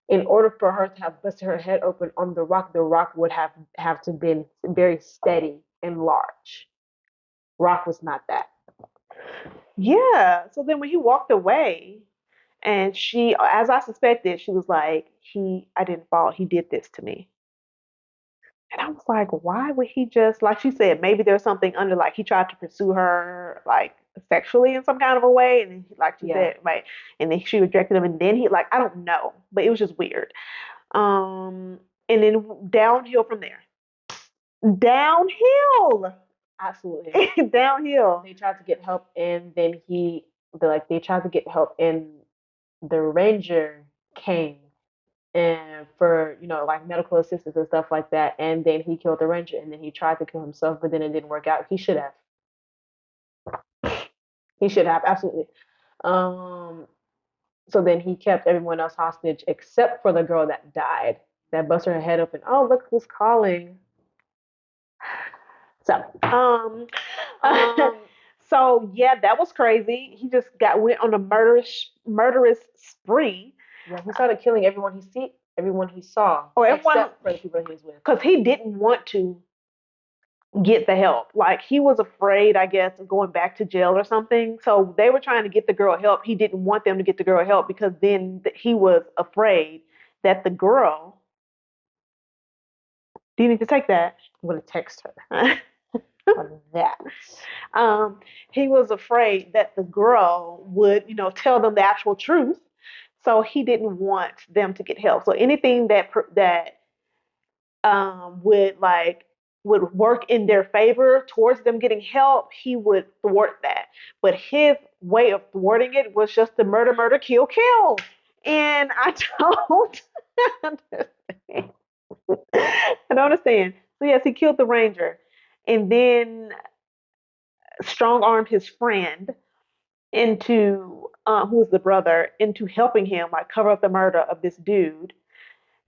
in order for her to have busted her head open on the rock would have to been very steady and large. Rock was not that. yeah. So then when he walked away, and she, as I suspected, she was like, I didn't fall. He did this to me. And I was like, why would he just, like she said, maybe there's something under, like he tried to pursue her, like sexually in some kind of a way. And then, like she Yeah. said, right. And then she rejected him. And then he, like, I don't know, but it was just weird. And then downhill from there. Downhill. Absolutely. Downhill. They tried to get help, and then they tried to get help, and the ranger came and for like medical assistance and stuff like that, and then he killed the ranger, and then he tried to kill himself, but then it didn't work out. He should have absolutely. um so then he kept everyone else hostage except for the girl that died, that busted her head open. Oh, look who's calling. So Um, so yeah, that was crazy. He just went on a murderous spree. yeah, he started killing everyone he saw, Or everyone, except for the people he was with. because he didn't want to get the help. Like, he was afraid, I guess, of going back to jail or something. So they were trying to get the girl help. He didn't want them to get the girl help because then he was afraid that the girl. Do you need to take that? I'm gonna text her on that. Um, he was afraid that the girl would, tell them the actual truth. So he didn't want them to get help. So anything that would work in their favor towards them getting help, he would thwart that. But his way of thwarting it was just to murder, murder, kill, kill. And I don't understand. I don't understand. So yes, he killed the ranger, and then strong armed his friend into who was the brother, into helping him like cover up the murder of this dude.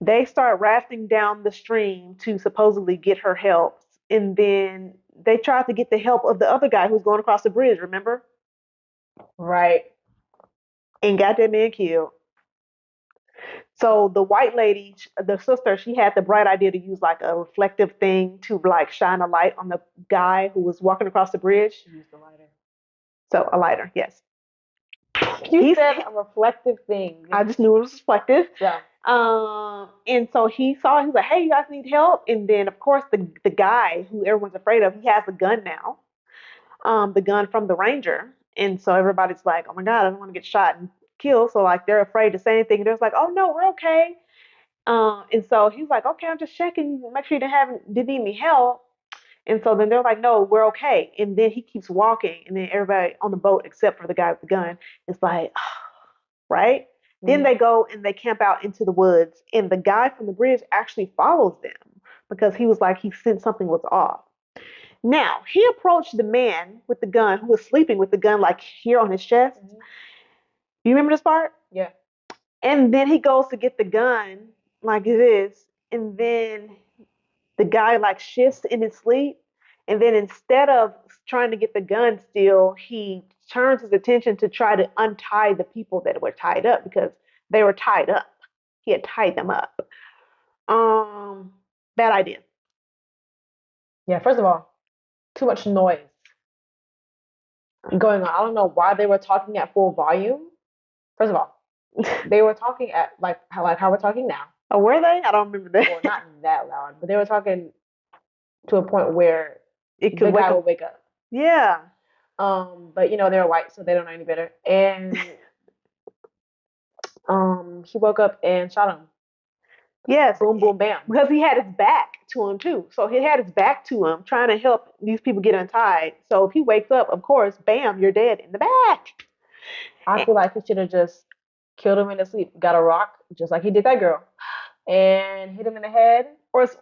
They start rafting down the stream to supposedly get her help, and then they tried to get the help of the other guy who was going across the bridge, remember? Right. And got that man killed. So the white lady, the sister, she had the bright idea to use like a reflective thing to like shine a light on the guy who was walking across the bridge. She used a lighter. So a lighter, yes. You said a reflective thing. I just knew it was reflective. Yeah. And so he saw, he's like, hey, you guys need help. And then of course the guy who everyone's afraid of, he has a gun now. The gun from the ranger. And so everybody's like, oh my God, I don't want to get shot and killed. So like they're afraid to say anything. And they're like, oh no, we're okay. And so he's like, okay, I'm just checking, make sure you didn't need any help. And so then they're like, no, we're okay. And then he keeps walking, and then everybody on the boat, except for the guy with the gun, is like, right? Mm-hmm. Then they go and they camp out into the woods, and the guy from the bridge actually follows them because he was like, he sensed something was off. Now, he approached the man with the gun who was sleeping with the gun like here on his chest. Mm-hmm. You remember this part? Yeah. And then he goes to get the gun like this, and then the guy like shifts in his sleep, and then instead of trying to get the gun still, he turns his attention to try to untie the people that were tied up because they were tied up. He had tied them up. Bad idea. Yeah. First of all, too much noise going on. I don't know why they were talking at full volume. First of all, they were talking at like how we're talking now. Oh, were they? I don't remember Well, that. not that loud, but they were talking to a point where It the could wake guy up. would wake up. Yeah. But they're white, so they don't know any better. And he woke up and shot him. Yes. Boom, boom, bam. Because he had his back to him too. So he had his back to him, trying to help these people get untied. So if he wakes up, of course, bam, you're dead in the back. I feel like he should have just killed him in his sleep. Got a rock, just like he did that girl, and hit him in the head. Or 2,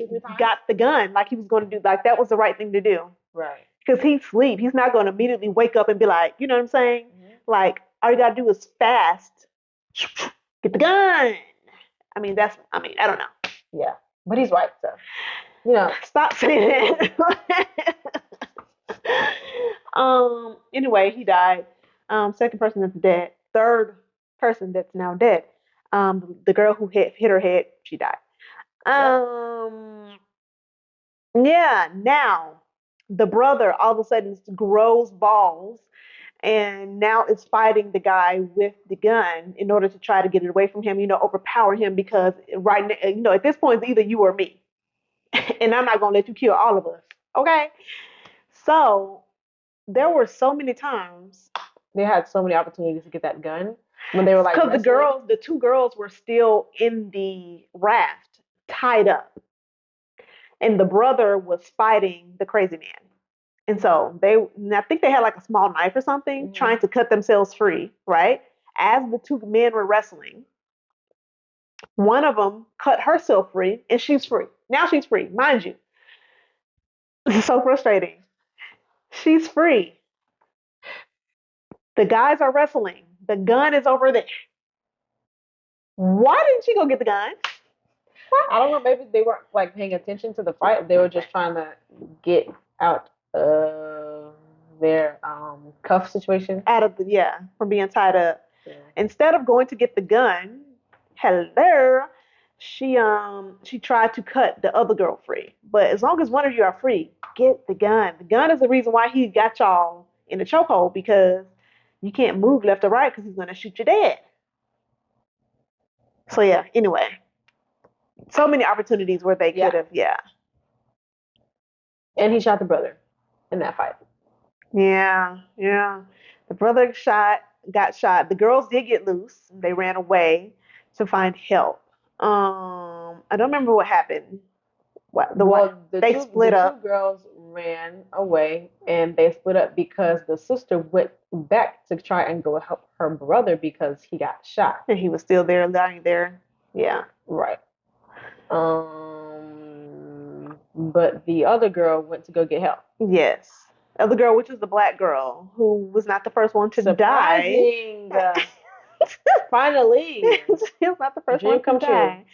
3 times. got the gun like he was going to do. Like that was the right thing to do. Right. Because he's asleep. He's not going to immediately wake up and be like, you know what I'm saying? Mm-hmm. Like all you got to do is fast. Get the gun. I don't know. Yeah, but he's white, so Stop saying that. Anyway, he died. Second person that's dead. Third person that's now dead. The girl who hit her head, she died. Yeah, now the brother all of a sudden grows balls and now is fighting the guy with the gun in order to try to get it away from him, overpower him because right now, at this point it's either you or me. And I'm not gonna let you kill all of us. Okay. So there were so many times they had so many opportunities to get that gun when they were like because wrestling. the two girls were still in the raft, tied up, and the brother was fighting the crazy man. And so I think they had like a small knife or something, Mm-hmm. trying to cut themselves free, right? As the two men were wrestling, one of them cut herself free and she's free. Now she's free, mind you. This is so frustrating. She's free. The guys are wrestling. The gun is over there. Why didn't she go get the gun? I don't know. Maybe they weren't like paying attention to the fight. They were just trying to get out of their cuff situation. From being tied up. Yeah. Instead of going to get the gun, hello, she tried to cut the other girl free. But as long as one of you are free, get the gun. The gun is the reason why he got y'all in the chokehold because you can't move left or right because he's gonna shoot you dead. So yeah, anyway. So many opportunities where they could have, And he shot the brother in that fight. Yeah. The brother got shot. The girls did get loose. They ran away to find help. I don't remember what happened. They split up. The two girls ran away and they split up because the sister went back to try and go help her brother because he got shot. And he was still there, lying there. Yeah. Right. But the other girl went to go get help. Yes. The other girl, which is the black girl, who was not the first one to die. Finally. She was not the first one to die.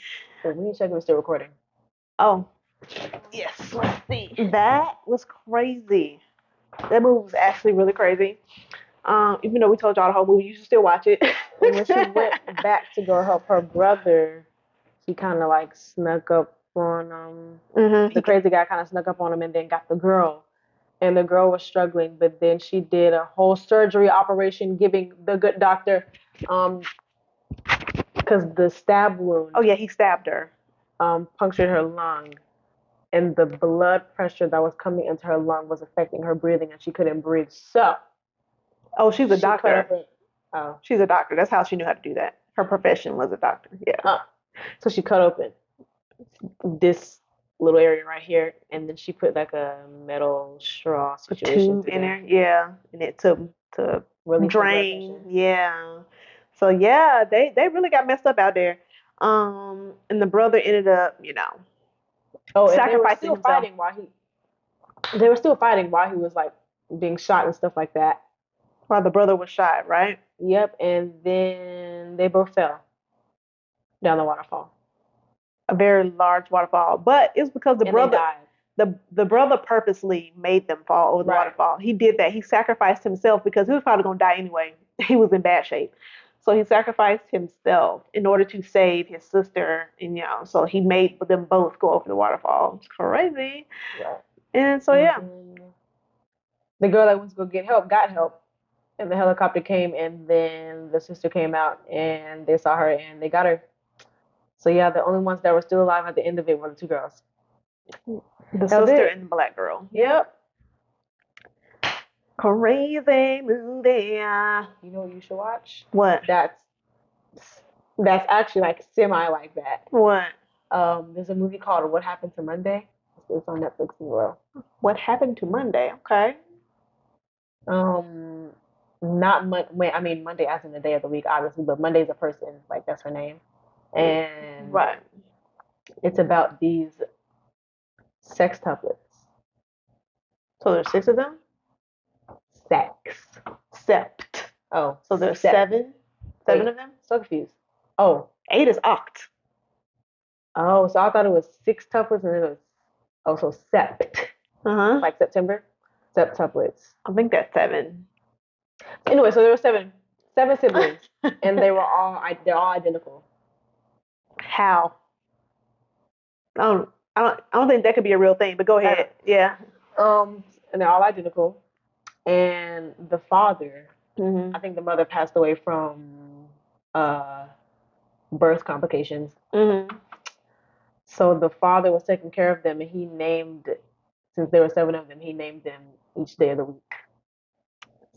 Wait, we need to check if we're still recording. Oh. Yes, let's see. That was crazy. That movie was actually really crazy. Even though we told y'all the whole movie, you should still watch it. And when she went back to go help her brother, he kind of like snuck up on the crazy guy kind of snuck up on him and then got the girl. And the girl was struggling, but then she did a whole surgery operation, giving the good doctor, because the stab wound. Oh yeah, he stabbed her. Punctured her lung, and the blood pressure that was coming into her lung was affecting her breathing, and she couldn't breathe. So, she's a doctor. Oh, she's a doctor. That's how she knew how to do that. Her profession was a doctor. Yeah. So she cut open this little area right here, and then she put like a metal straw situation tube in there. Yeah, and it to really drain. Yeah. So yeah, they really got messed up out there. And the brother ended up, sacrificing and they were still himself. fighting while he. They were still fighting while he was like being shot and stuff like that. While the brother was shot, right? Yep, and then they both fell down the waterfall. A very large waterfall, but it's because And they died. the brother purposely made them fall over the Right. waterfall. He did that. He sacrificed himself because he was probably going to die anyway. He was in bad shape. So he sacrificed himself in order to save his sister, and so he made them both go over the waterfall. It's crazy. Right. And so And the girl that went to go get help got help, and the helicopter came, and then the sister came out, and they saw her, and they got her. So yeah, the only ones that were still alive at the end of it were the two girls. the sister and the black girl. Yep. Crazy movie. You know what you should watch? What? That's actually like semi like that. What? There's a movie called What Happened to Monday. It's on Netflix as well. What happened to Monday? Okay. Not I mean Monday as in the day of the week, obviously, but Monday's a person, like that's her name, and Right. it's about these sextuplets. So there's 6 of them? Sex. Sept. Oh, So there's sept. 7? 7 Wait. of them? So confused. Oh, 8 is oct. oh, so I thought it was sextuplets, and then it was also sept, like September, septuplets. I think that's 7. Anyway, so there were seven siblings, and they're all identical. How? I don't think that could be a real thing, but go ahead. Yeah. And they're all identical. And the father, I think the mother passed away from birth complications. So the father was taking care of them, and he named, since there were 7 of them, he named them each day of the week.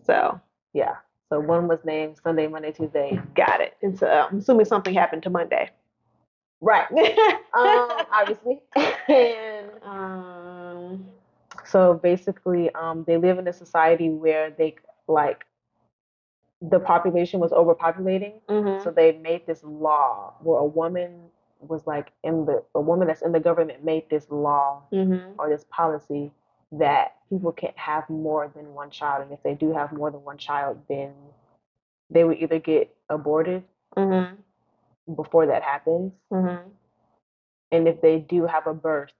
So yeah. So one was named Sunday, Monday, Tuesday. Got it. And so I'm assuming something happened to Monday. Right. Obviously. And so basically, they live in a society where they like the population was overpopulating. So they made this law where a woman that's in the government made this law or this policy that people can't have more than one child, and if they do have more than one child, then they would either get aborted before that happens, and if they do have a birth,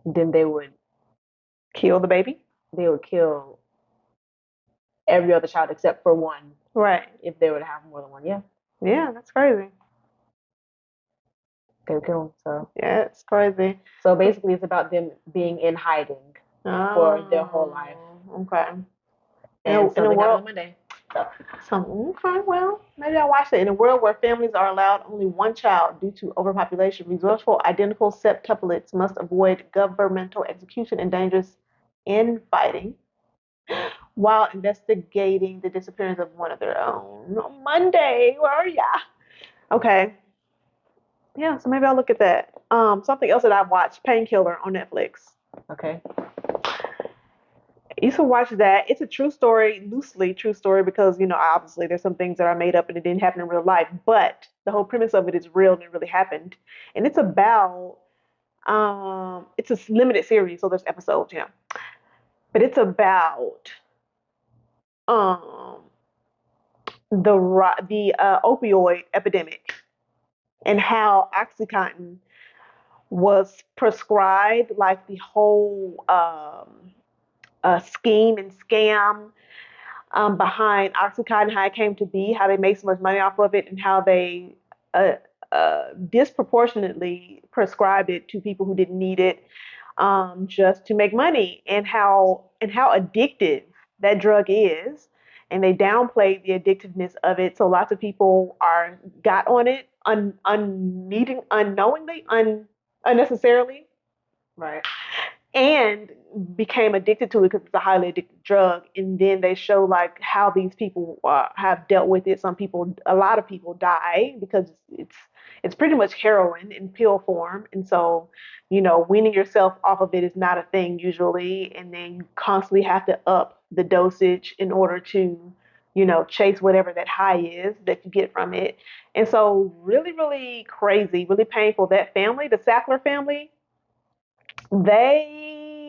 then they would kill the baby. They would kill every other child except for one. Right. If they were to have more than one, yeah. Yeah, that's crazy. They would kill them. So yeah, it's crazy. So basically, it's about them being in hiding for their whole life. Okay. And in a world, Monday. Okay, well, maybe I'll watch it. In a world where families are allowed only one child due to overpopulation, resourceful identical septuplets must avoid governmental execution and dangerous infighting while investigating the disappearance of one of their own. Monday, where are ya? Okay. Yeah, so maybe I'll look at that. Something else that I watched, Painkiller on Netflix. Okay. You should watch that. It's a true story, loosely true story, because obviously there's some things that are made up and it didn't happen in real life, but the whole premise of it is real and it really happened. And it's about it's a limited series, so there's episodes, but it's about the opioid epidemic and how OxyContin was prescribed, like the whole scheme and scam behind OxyContin, how it came to be, how they made so much money off of it, and how they disproportionately prescribed it to people who didn't need it, just to make money, and how addictive that drug is. And they downplayed the addictiveness of it, so lots of people got on it unknowingly, unnecessarily. Right. And became addicted to it because it's a highly addictive drug. And then they show like how these people have dealt with it. A lot of people die because it's pretty much heroin in pill form. And so, weaning yourself off of it is not a thing usually. And then you constantly have to up the dosage in order to, chase whatever that high is that you get from it. And so really, really crazy, really painful. That family, the Sackler family, they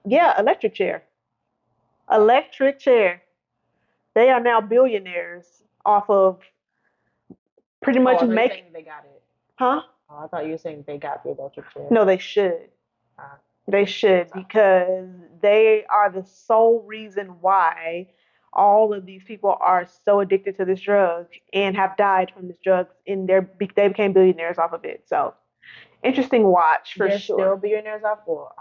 electric chair. Electric chair. They are now billionaires off of pretty Oh, I much thought you were make. saying they got it. Huh? Oh, I thought you were saying they got the electric chair. No, they should. Ah, They should sorry. because they are the sole reason why all of these people are so addicted to this drug and have died from this drug. They became billionaires off of it. So interesting watch for They're still sure. billionaires off. Well,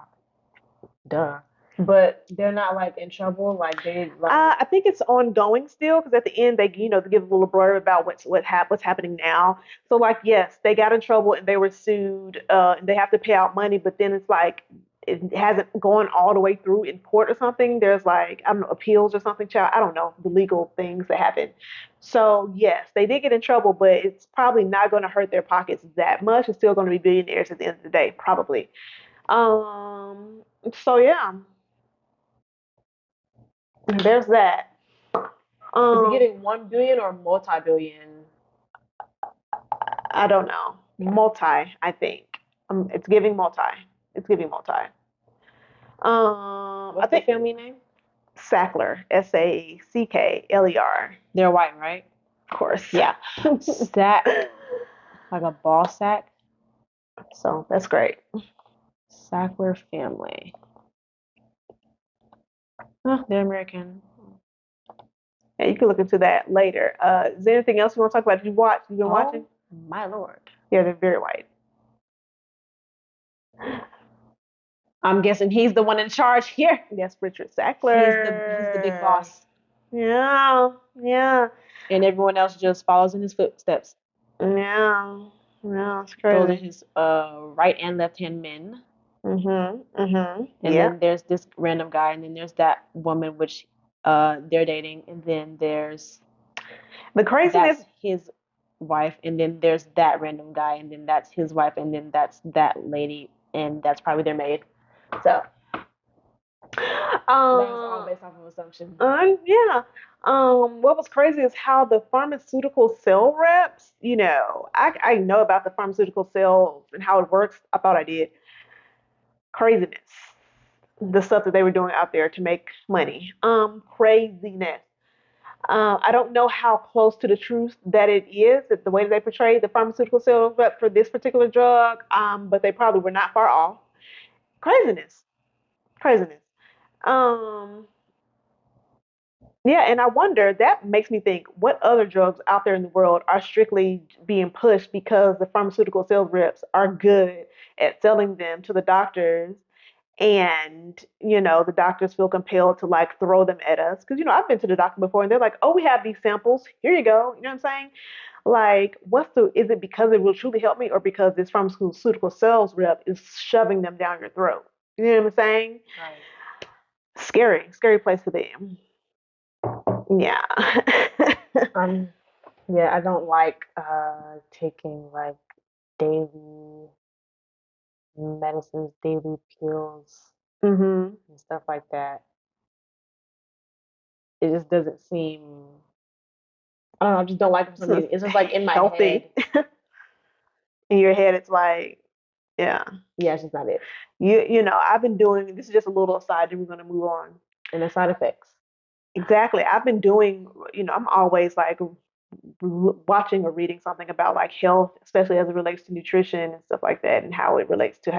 duh. But they're not like in trouble. Like they like. I think it's ongoing still because at the end they give a little blurb about what's happening now. So like yes, they got in trouble and they were sued and they have to pay out money, but then it's like it hasn't gone all the way through in court or something. There's like I don't know appeals or something. Child, I don't know the legal things that happen. So yes, they did get in trouble, but it's probably not going to hurt their pockets that much. It's still going to be billionaires at the end of the day, probably. Um. So yeah, there's that. Is it Um. giving 1 billion or multi-billion? I don't know. Multi, I think. It's giving multi. It's giving multi. I What's the think family name? Sackler, Sackler. They're white, right? Of course. Yeah. Sack, like a ball sack. So that's great. Sackler family. Oh, they're American. Yeah, you can look into that later. Is there anything else you want to talk about? Did you watch? You've been watching? My lord. Yeah, they're very white. I'm guessing he's the one in charge here. Yes, Richard Sackler. He's the big boss. Yeah, yeah, And everyone else just follows in his footsteps. yeah. Yeah, it's Those are crazy. his right and left hand men. And And yeah. then there's this random guy, and then there's that woman which they're dating, and then there's The craziness. that's his wife, and then there's that random guy, and then that's his wife, and then that's that lady, and that's probably their maid. So that was all based off of assumption. Yeah. What was crazy is how the pharmaceutical sale reps, I know about the pharmaceutical sales and how it works. I thought I did. Craziness. The stuff that they were doing out there to make money. Craziness. I don't know how close to the truth that it is, that the way that they portray the pharmaceutical sales rep for this particular drug, but they probably were not far off. Craziness. Craziness. Um, Yeah, and I wonder, that makes me think what other drugs out there in the world are strictly being pushed because the pharmaceutical sales reps are good at selling them to the doctors and the doctors feel compelled to like throw them at us because I've been to the doctor before and they're like, "Oh, we have these samples. Here you go." You know what I'm saying? Like, is it because it will truly help me or because this pharmaceutical sales rep is shoving them down your throat? You know what I'm saying? Right. Scary place to be. Yeah. Yeah, I don't like taking like daily medicines, daily pills, Mhm. and stuff like that. It just doesn't seem. I don't know. I just don't like it for some So reason. It's just like in my healthy. head. In your head, it's like, yeah. Yeah, it's just not it. I've been doing this is just a little aside, and we're gonna move on. And the side effects. Exactly. I've been doing, I'm always like watching or reading something about like health, especially as it relates to nutrition and stuff like that, and how it relates to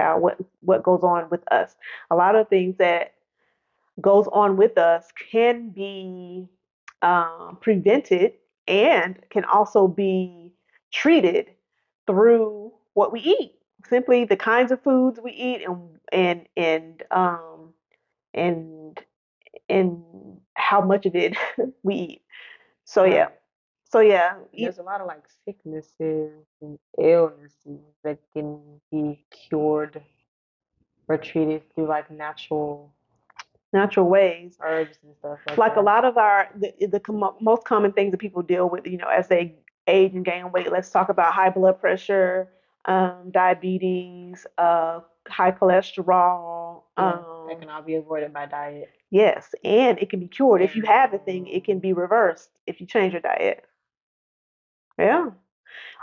what goes on with us. A lot of things that goes on with us can be prevented and can also be treated through what we eat. Simply the kinds of foods we eat and and how much of it we eat. So yeah. Right. So yeah. There's a lot of like sicknesses and illnesses that can be cured or treated through like natural Natural ways. herbs and stuff Like a that. lot of most common things that people deal with, as they age and gain weight. Let's talk about high blood pressure, diabetes, high cholesterol. That can all be avoided by diet. Yes, and it can be cured. If you And have the thing, it can be reversed if you change your diet. Yeah. it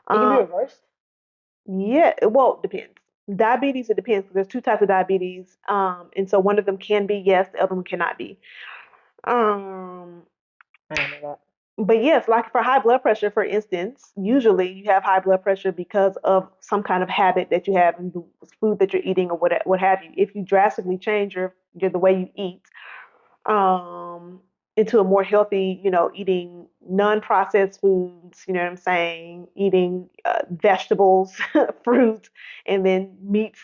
can be Um, reversed. yeah. Well, it depends. Diabetes, it depends. 'Cause there's two types of diabetes, and so one of them can be yes, the other one cannot be. Um, I didn't know but yes, like for high blood pressure, for instance, usually you have high blood pressure because of some kind of habit that you have in the food that you're eating or what have you. If you drastically change your the way you eat, um, into a more healthy, eating non-processed foods, you know what I'm saying, eating vegetables, fruit, and then meats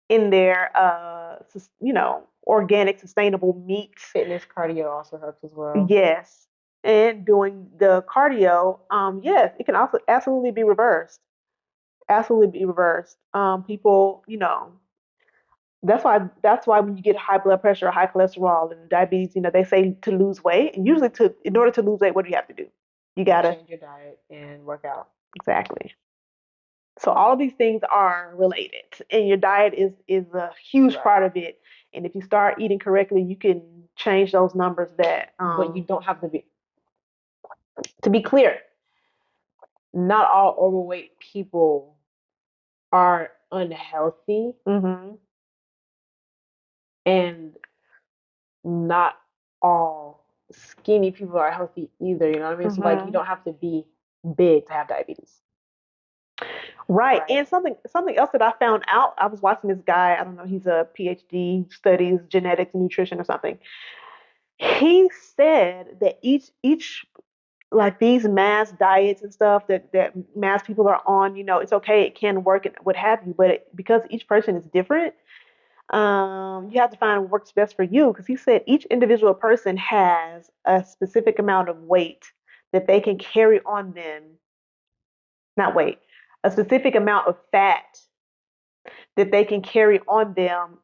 in there, organic, sustainable meats. fitness cardio also helps as well. Yes. And doing the cardio, yes, it can also absolutely be reversed. Absolutely be reversed. People, that's why when you get high blood pressure or high cholesterol and diabetes, they say to lose weight. And usually in order to lose weight, what do you have to do? You gotta Change your diet and work out. exactly. So all of these things are related, and your diet is a huge Right. part of it. And if you start eating correctly, you can change those numbers. That But you don't have to be clear, not all overweight people are unhealthy, hmm and not all skinny people are healthy either. You know what I mean? So like you hmm don't have to be big to have diabetes. right. Right. And something else that I found out. I was watching this guy. I don't know. He's a PhD, studies genetics and nutrition or something. He said that each like these mass diets and stuff that mass people are on, it's okay, it can work and what have you, but because each person is different, you have to find what works best for you. Because he said each individual person has a specific amount of weight that they can carry on them, not weight, a specific amount of fat that they can carry on them,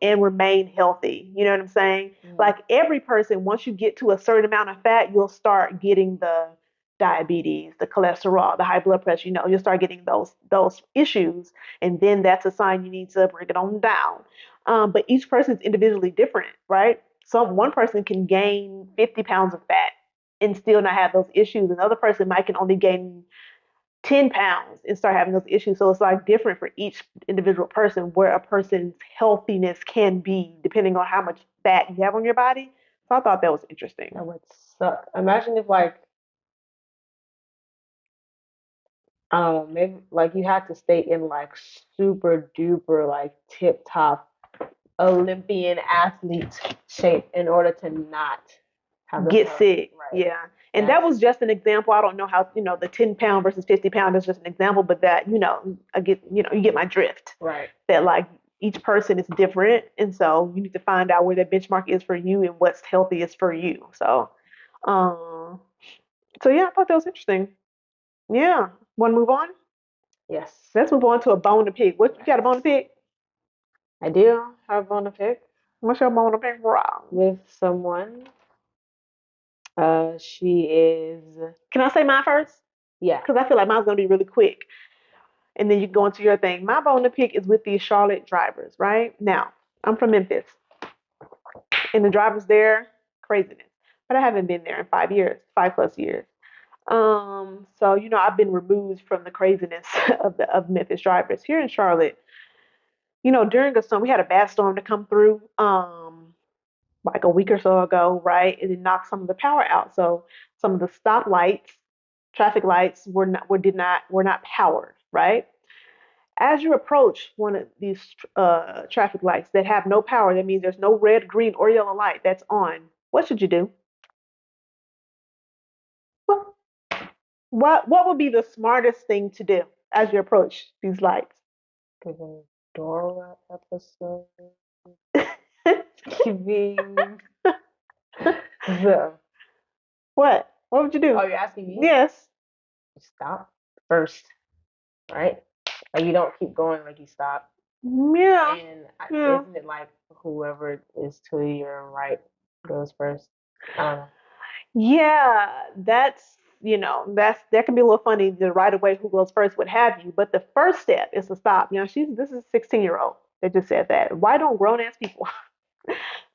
and remain healthy. You know what I'm saying? Mm. Like every person, once you get to a certain amount of fat, you'll start getting the diabetes, the cholesterol, the high blood pressure. You'll start getting those issues, and then that's a sign you need to bring it on down. But each person is individually different, right? So one person can gain 50 pounds of fat and still not have those issues. Another person might can only gain 10 pounds and start having those issues. So it's like different for each individual person where a person's healthiness can be depending on how much fat you have on your body. So I thought that was interesting. That would suck. Imagine if like I don't know, maybe like you had to stay in like super duper like tip top Olympian athlete shape in order to not have the Get health. sick. Right. Yeah. And that That's was just an example. I don't know how, the 10 pound versus 50 pound is just an example, but that, you get my drift. right. That like each person is different. And so you need to find out where that benchmark is for you and what's healthiest for you. Um, so yeah, I thought that was interesting. Yeah. Want to move on? Yes. Let's move on to a bone to pick. What you got a bone to pick? I do have on a pick What's your bone to pick, wrong? with someone. She is Can I say mine first? yeah. Because I feel like mine's gonna be really quick, and then you can go into your thing. My bone to pick is with the Charlotte drivers. Right now, I'm from Memphis, and the drivers there, craziness. But I haven't been there in 5 years, 5 plus years. So I've been removed from the craziness of Memphis drivers here in Charlotte. During a storm, we had a bad storm to come through. Like a week or so ago, right? And it knocked some of the power out. So some of the stop lights, traffic lights were not powered, right? As you approach one of these traffic lights that have no power, that means there's no red, green, or yellow light that's on. What should you do? Well, what would be the smartest thing to do as you approach these lights? Giving Dora episode. Giving the What would you do? oh, you're asking me? Yes. You stop first, right? Like you don't keep going, like you stop. Yeah. And Yeah. isn't it like whoever is to your right goes first? I don't know. Yeah, that can be a little funny, the right away who goes first, what have you. But the first step is to stop. This is a 16-year-old that just said that. Why don't grown ass people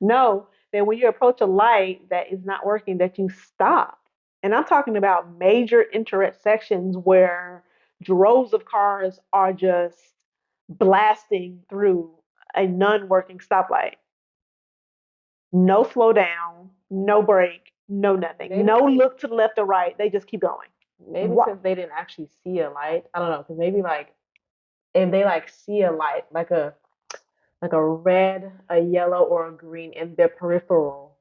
know that when you approach a light that is not working, that you stop? And I'm talking about major intersections where droves of cars are just blasting through a non-working stoplight. No slow down, no brake, no nothing. Maybe No look to the left or right. They just keep going. maybe What? since they didn't actually see a light, I don't know, because maybe like if they like see a light, like a red, a yellow, or a green in their peripheral,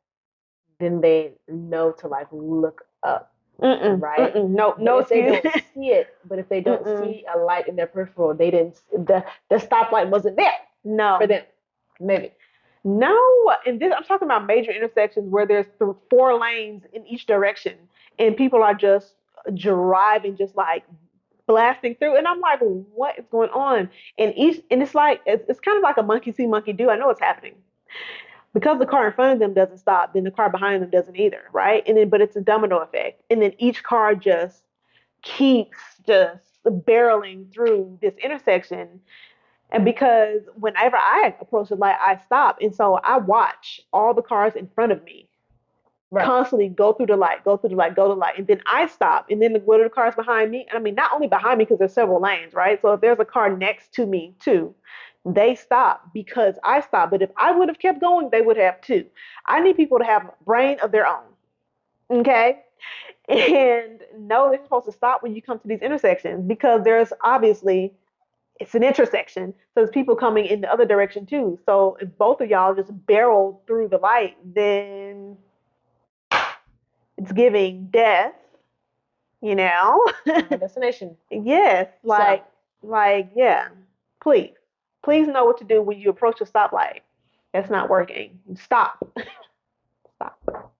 then they know to like look up, right? No, But no if they excuse. don't see it, but if they don't see a light in their peripheral, they didn't. The stoplight wasn't there No. for them. Maybe. No, and this I'm talking about major intersections where there's 4 lanes in each direction, and people are just driving, just like blasting through, and I'm like, what is going on? And it's like it's kind of like a monkey see, monkey do. I know what's happening because the car in front of them doesn't stop, then the car behind them doesn't either, right? And then, but it's a domino effect, and then each car just keeps just barreling through this intersection. And because whenever I approach the light, I stop. And so I watch all the cars in front of me constantly go through the light, go through the light, go to the light. And then I stop. And then what are the cars behind me? And I mean, not only behind me, because there's several lanes, right? So if there's a car next to me too, they stop because I stop. But if I would have kept going, they would have too. I need people to have a brain of their own. Okay. And know they're supposed to stop when you come to these intersections because there's obviously it's an intersection. So there's people coming in the other direction too. So if both of y'all just barrel through the light, then it's giving death, you know? Destination. Yes. So, Yeah. Please. Please know what to do when you approach a stoplight. That's not working. Stop. Stop.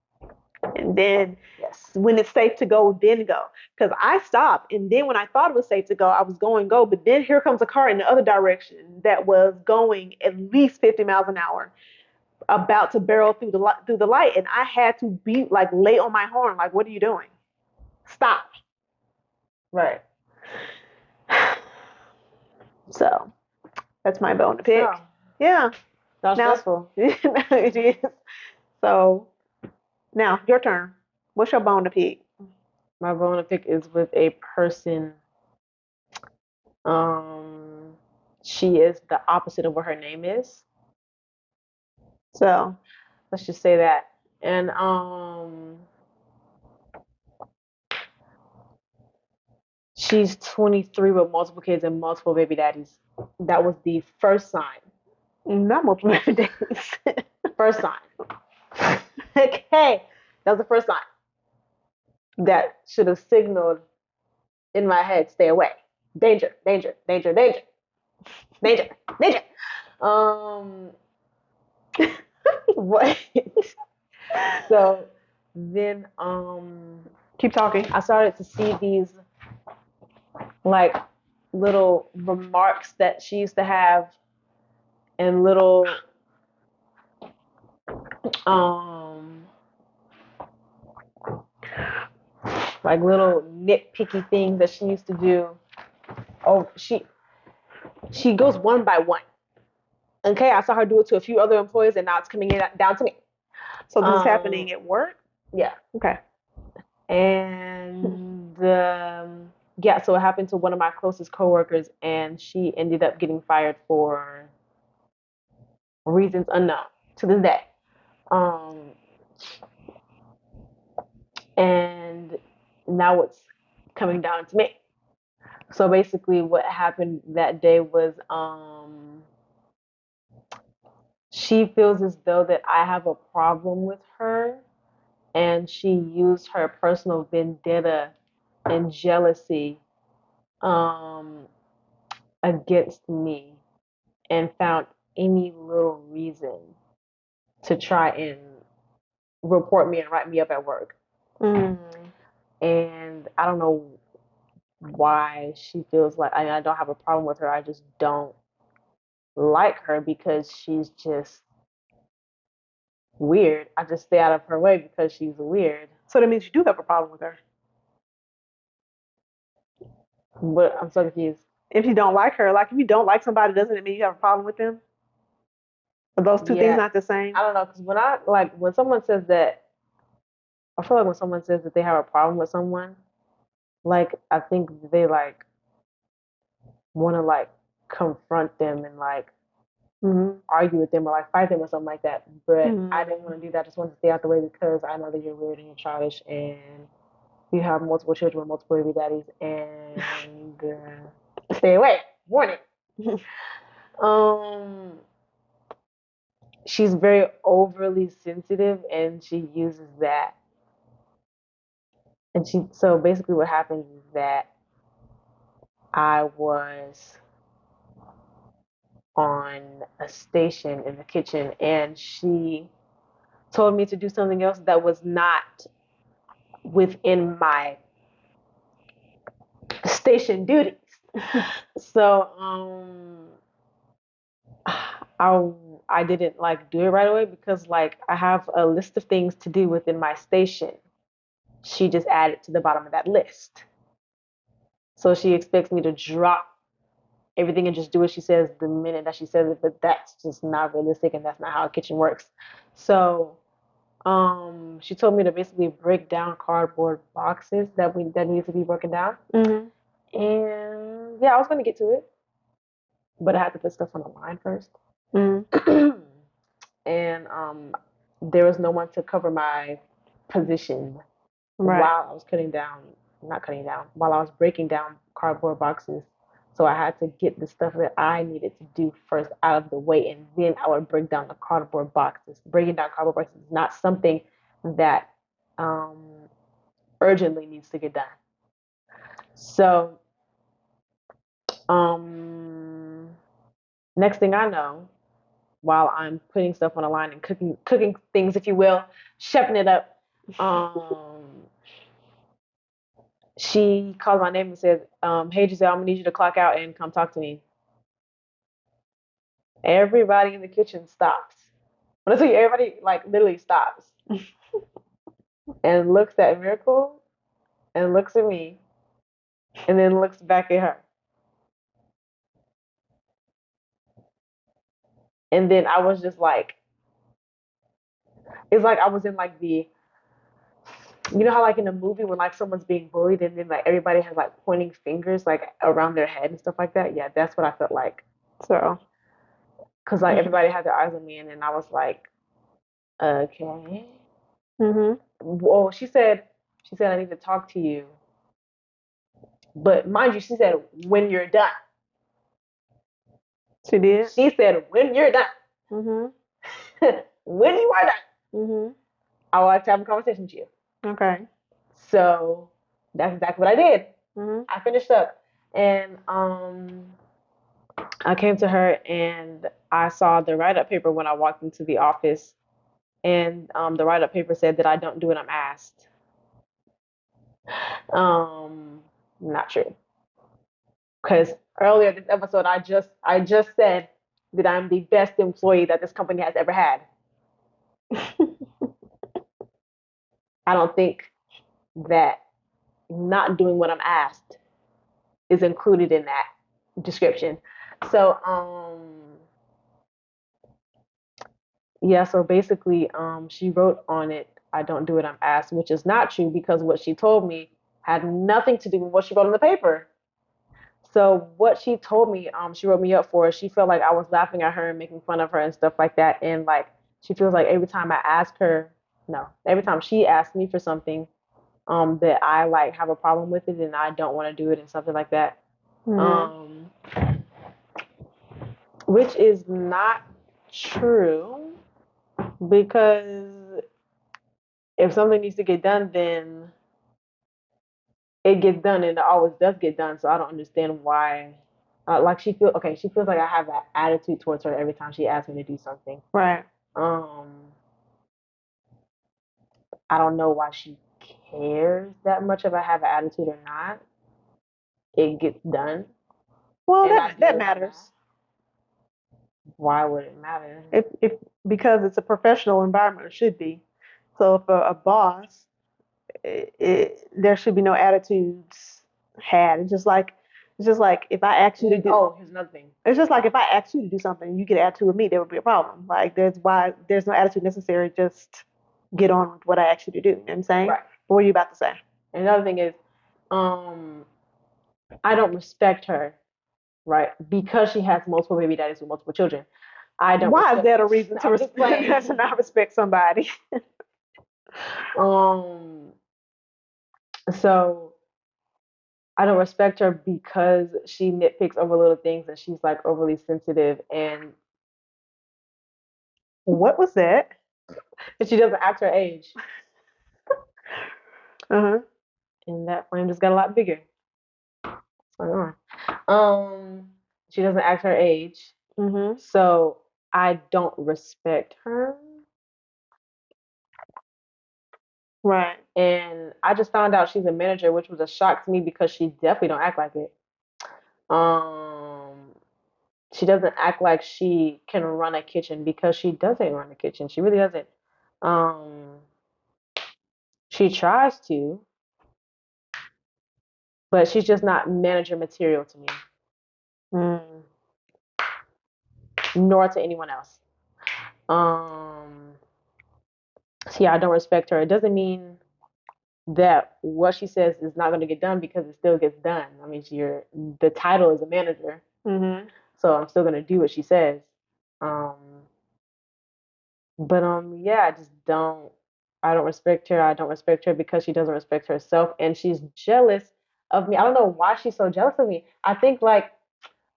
And then yes. when it's safe to go, then go. Because I stopped, and then when I thought it was safe to go, I was going go. But then here comes a car in the other direction that was going at least 50 miles an hour, about to barrel through the light, and I had to be like lay on my horn, like, what are you doing? Stop. Right. So that's my bone to pick. So, Yeah. that's Now stressful. it is. So now your turn. What's your bone to pick? My bone to pick is with a person. Um, she is the opposite of what her name is. So Let's just say that. And she's 23 with multiple kids and multiple baby daddies. That was the first sign. not multiple days. First sign. Okay, that was the first sign that should have signaled in my head, stay away. Danger, danger, danger, danger, danger, danger. Um, what? So then, Keep talking. I started to see these like little remarks that she used to have and little um like little nitpicky things that she used to do. Oh, she goes one by one. Okay, I saw her do it to a few other employees, and now it's coming in down to me. So this is happening at work? Yeah. Okay. And yeah, so it happened to one of my closest coworkers, and she ended up getting fired for reasons unknown to this day. Um, and now it's coming down to me. So basically, what happened that day was she feels as though that I have a problem with her, and she used her personal vendetta and jealousy um, against me and found any little reason to try and report me and write me up at work. Mm. And I don't know why she feels like I don't have a problem with her. I just don't like her because she's just weird. I just stay out of her way because she's weird. So that means you do have a problem with her. But I'm so confused. If you don't like her, like if you don't like somebody, doesn't it mean you have a problem with them? Are those two things not the same? I don't know, because when someone says that, I feel like when someone says that they have a problem with someone, like I think they like want to like confront them and like Mm-hmm. argue with them or like fight them or something like that. But Mm-hmm. I didn't want to do that. I just wanted to stay out the way because I know that you're weird and you're childish and you have multiple children with multiple baby daddies and stay away. Warning. Um, she's very overly sensitive and she uses that. And so basically what happens is that I was on a station in the kitchen and she told me to do something else that was not within my station duties. So I I didn't like do it right away because like I have a list of things to do within my station. She just added to the bottom of that list. So she expects me to drop everything and just do what she says the minute that she says it, but that's just not realistic and that's not how a kitchen works. So she told me to basically break down cardboard boxes that need to be broken down. Mm-hmm. And yeah, I was gonna get to it, but I had to put stuff on the line first. Mm-hmm. And there was no one to cover my position while I was while I was breaking down cardboard boxes. So I had to get the stuff that I needed to do first out of the way, and then I would break down the cardboard boxes. Breaking down cardboard boxes is not something that um, urgently needs to get done. So next thing I know, while I'm putting stuff on the line and cooking things, if you will, chefing it up, she called my name and said, "Hey Jazelle, I'm gonna need you to clock out and come talk to me." Everybody in the kitchen stops. When I tell you, everybody like literally stops and looks at Miracle and looks at me and then looks back at her. And then I was just like, it's like I was in like you know how like in a movie when like someone's being bullied and then like everybody has like pointing fingers like around their head and stuff like that. Yeah, that's what I felt like. So, because like everybody had their eyes on me and then I was like, okay. Mm-hmm. Well, she said I need to talk to you. But mind you, she said when you're done. She did. She said when you're done. Mm-hmm. When you are done, Mm-hmm. I would like to have a conversation with you. Okay. So that's exactly what I did. Mm-hmm. I finished up and I came to her and I saw the write-up paper when I walked into the office, and the write-up paper said that I don't do what I'm asked. Not true. Because earlier this episode, I just said that I'm the best employee that this company has ever had. I don't think that not doing what I'm asked is included in that description. So yeah, so basically she wrote on it, I don't do what I'm asked, which is not true because what she told me had nothing to do with what she wrote on the paper. So what she told me, she wrote me up for. She felt like I was laughing at her and making fun of her and stuff like that. And like she feels like every time I ask her, no, every time she asks me for something, that I like have a problem with it and I don't want to do it and something like that. Mm-hmm. Which is not true because if something needs to get done, then it gets done and it always does get done. So I don't understand why. Like she feels like I have that attitude towards her every time she asks me to do something. Right. Um, I don't know why she cares that much if I have an attitude or not. It gets done. Well, And that matters. Why would it matter? If because it's a professional environment, it should be. So if a boss, there should be no attitudes had. It's just like if I ask you to do. Oh, here's another thing. It's just like if I asked you to do something, you get an attitude with me, there would be a problem. Like there's no attitude necessary. Just get on with what I asked you to do. You know what I'm saying? Right. What were you about to say? And another thing is, I don't respect her right? Because she has multiple baby daddies with multiple children. I don't. Why is that a reason to respect? to not respect somebody? So I don't respect her because she nitpicks over little things and she's like overly sensitive and What was that? she doesn't act her age. Uh-huh. And that flame just got a lot bigger. What's going on? She doesn't act her age. Mm-hmm. So I don't respect her. Right. And I just found out she's a manager, which was a shock to me because she definitely don't act like it. She doesn't act like she can run a kitchen because she doesn't run a kitchen. She really doesn't. Um, she tries to, but she's just not manager material to me, nor to anyone else. So yeah, I don't respect her. It doesn't mean that what she says is not going to get done because it still gets done. I mean, the title is a manager, so I'm still going to do what she says. Um, but yeah, I just don't. I don't respect her. I don't respect her because she doesn't respect herself, and she's jealous of me. I don't know why she's so jealous of me. I think like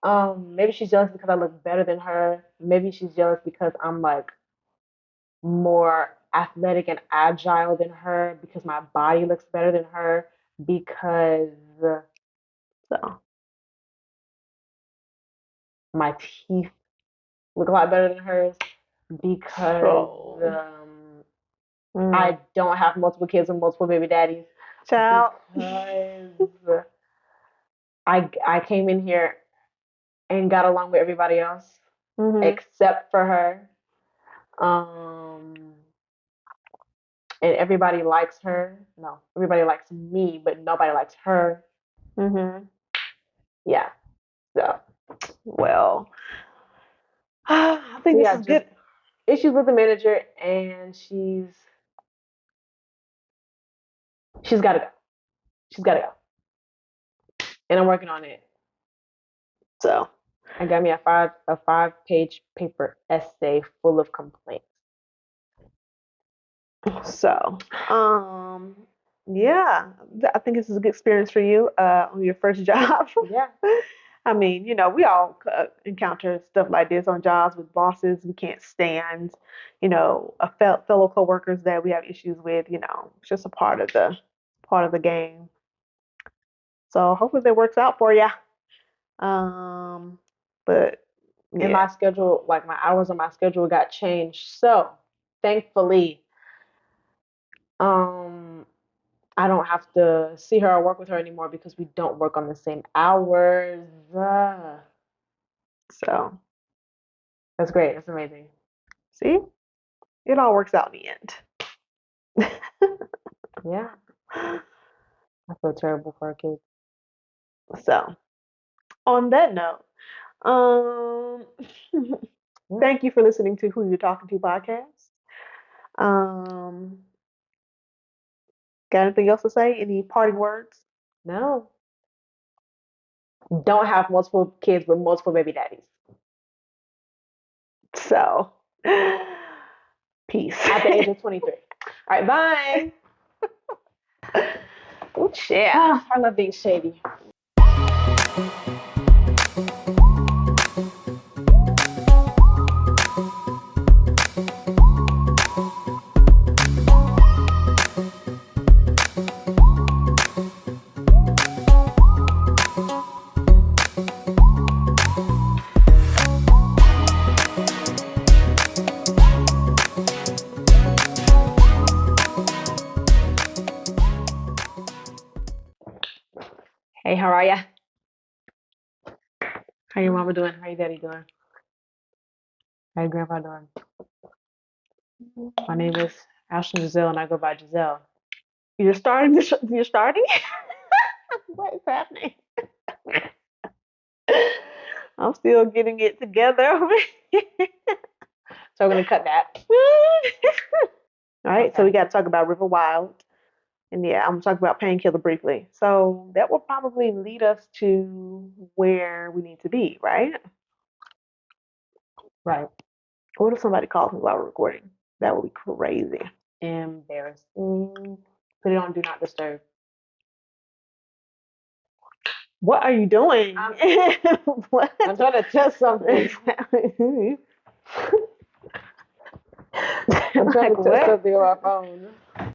maybe she's jealous because I look better than her. Maybe she's jealous because I'm like more athletic and agile than her because my body looks better than her because So my teeth look a lot better than hers because I don't have multiple kids with multiple baby daddies. Child. Because I came in here and got along with everybody else except for her. And everybody likes her. No, everybody likes me, but nobody likes her. Yeah. So, well, I think this is good. Issues with the manager, and she's got to go. She's got to go, and I'm working on it. So I got me a 5-page paper essay full of complaints. So, yeah, I think this is a good experience for you on your first job. Yeah. I mean, we all encounter stuff like this on jobs with bosses we can't stand, fellow coworkers that we have issues with. It's just a part of the game. So hopefully that works out for you. But yeah. And my schedule, like my hours on my schedule, got changed. So thankfully, I don't have to see her or work with her anymore because we don't work on the same hours. So that's great. That's amazing. See, it all works out in the end. Yeah. I feel terrible for our kids. So, on that note, thank you for listening to Who You're Talking To podcast. Got anything else to say? Any parting words? No. Don't have multiple kids with multiple baby daddies. So, peace. At the age of 23. All right, bye. Oh, yeah. I love being shady. Hey, how are ya? How your mama doing? How your daddy doing? How your grandpa doing? My name is Ashley Jazelle, and I go by Jazelle. You're starting? You're starting? What is happening? I'm still getting it together. So we're gonna cut that. All right, so we got to talk about River Wild. And yeah, I'm gonna talk about painkiller briefly. So that will probably lead us to where we need to be, right? Right. What if somebody calls me while we're recording? That would be crazy. Embarrassing. Put it on do not disturb. What are you doing? What? I'm trying to test something. I'm trying Like to test what? something on my phone.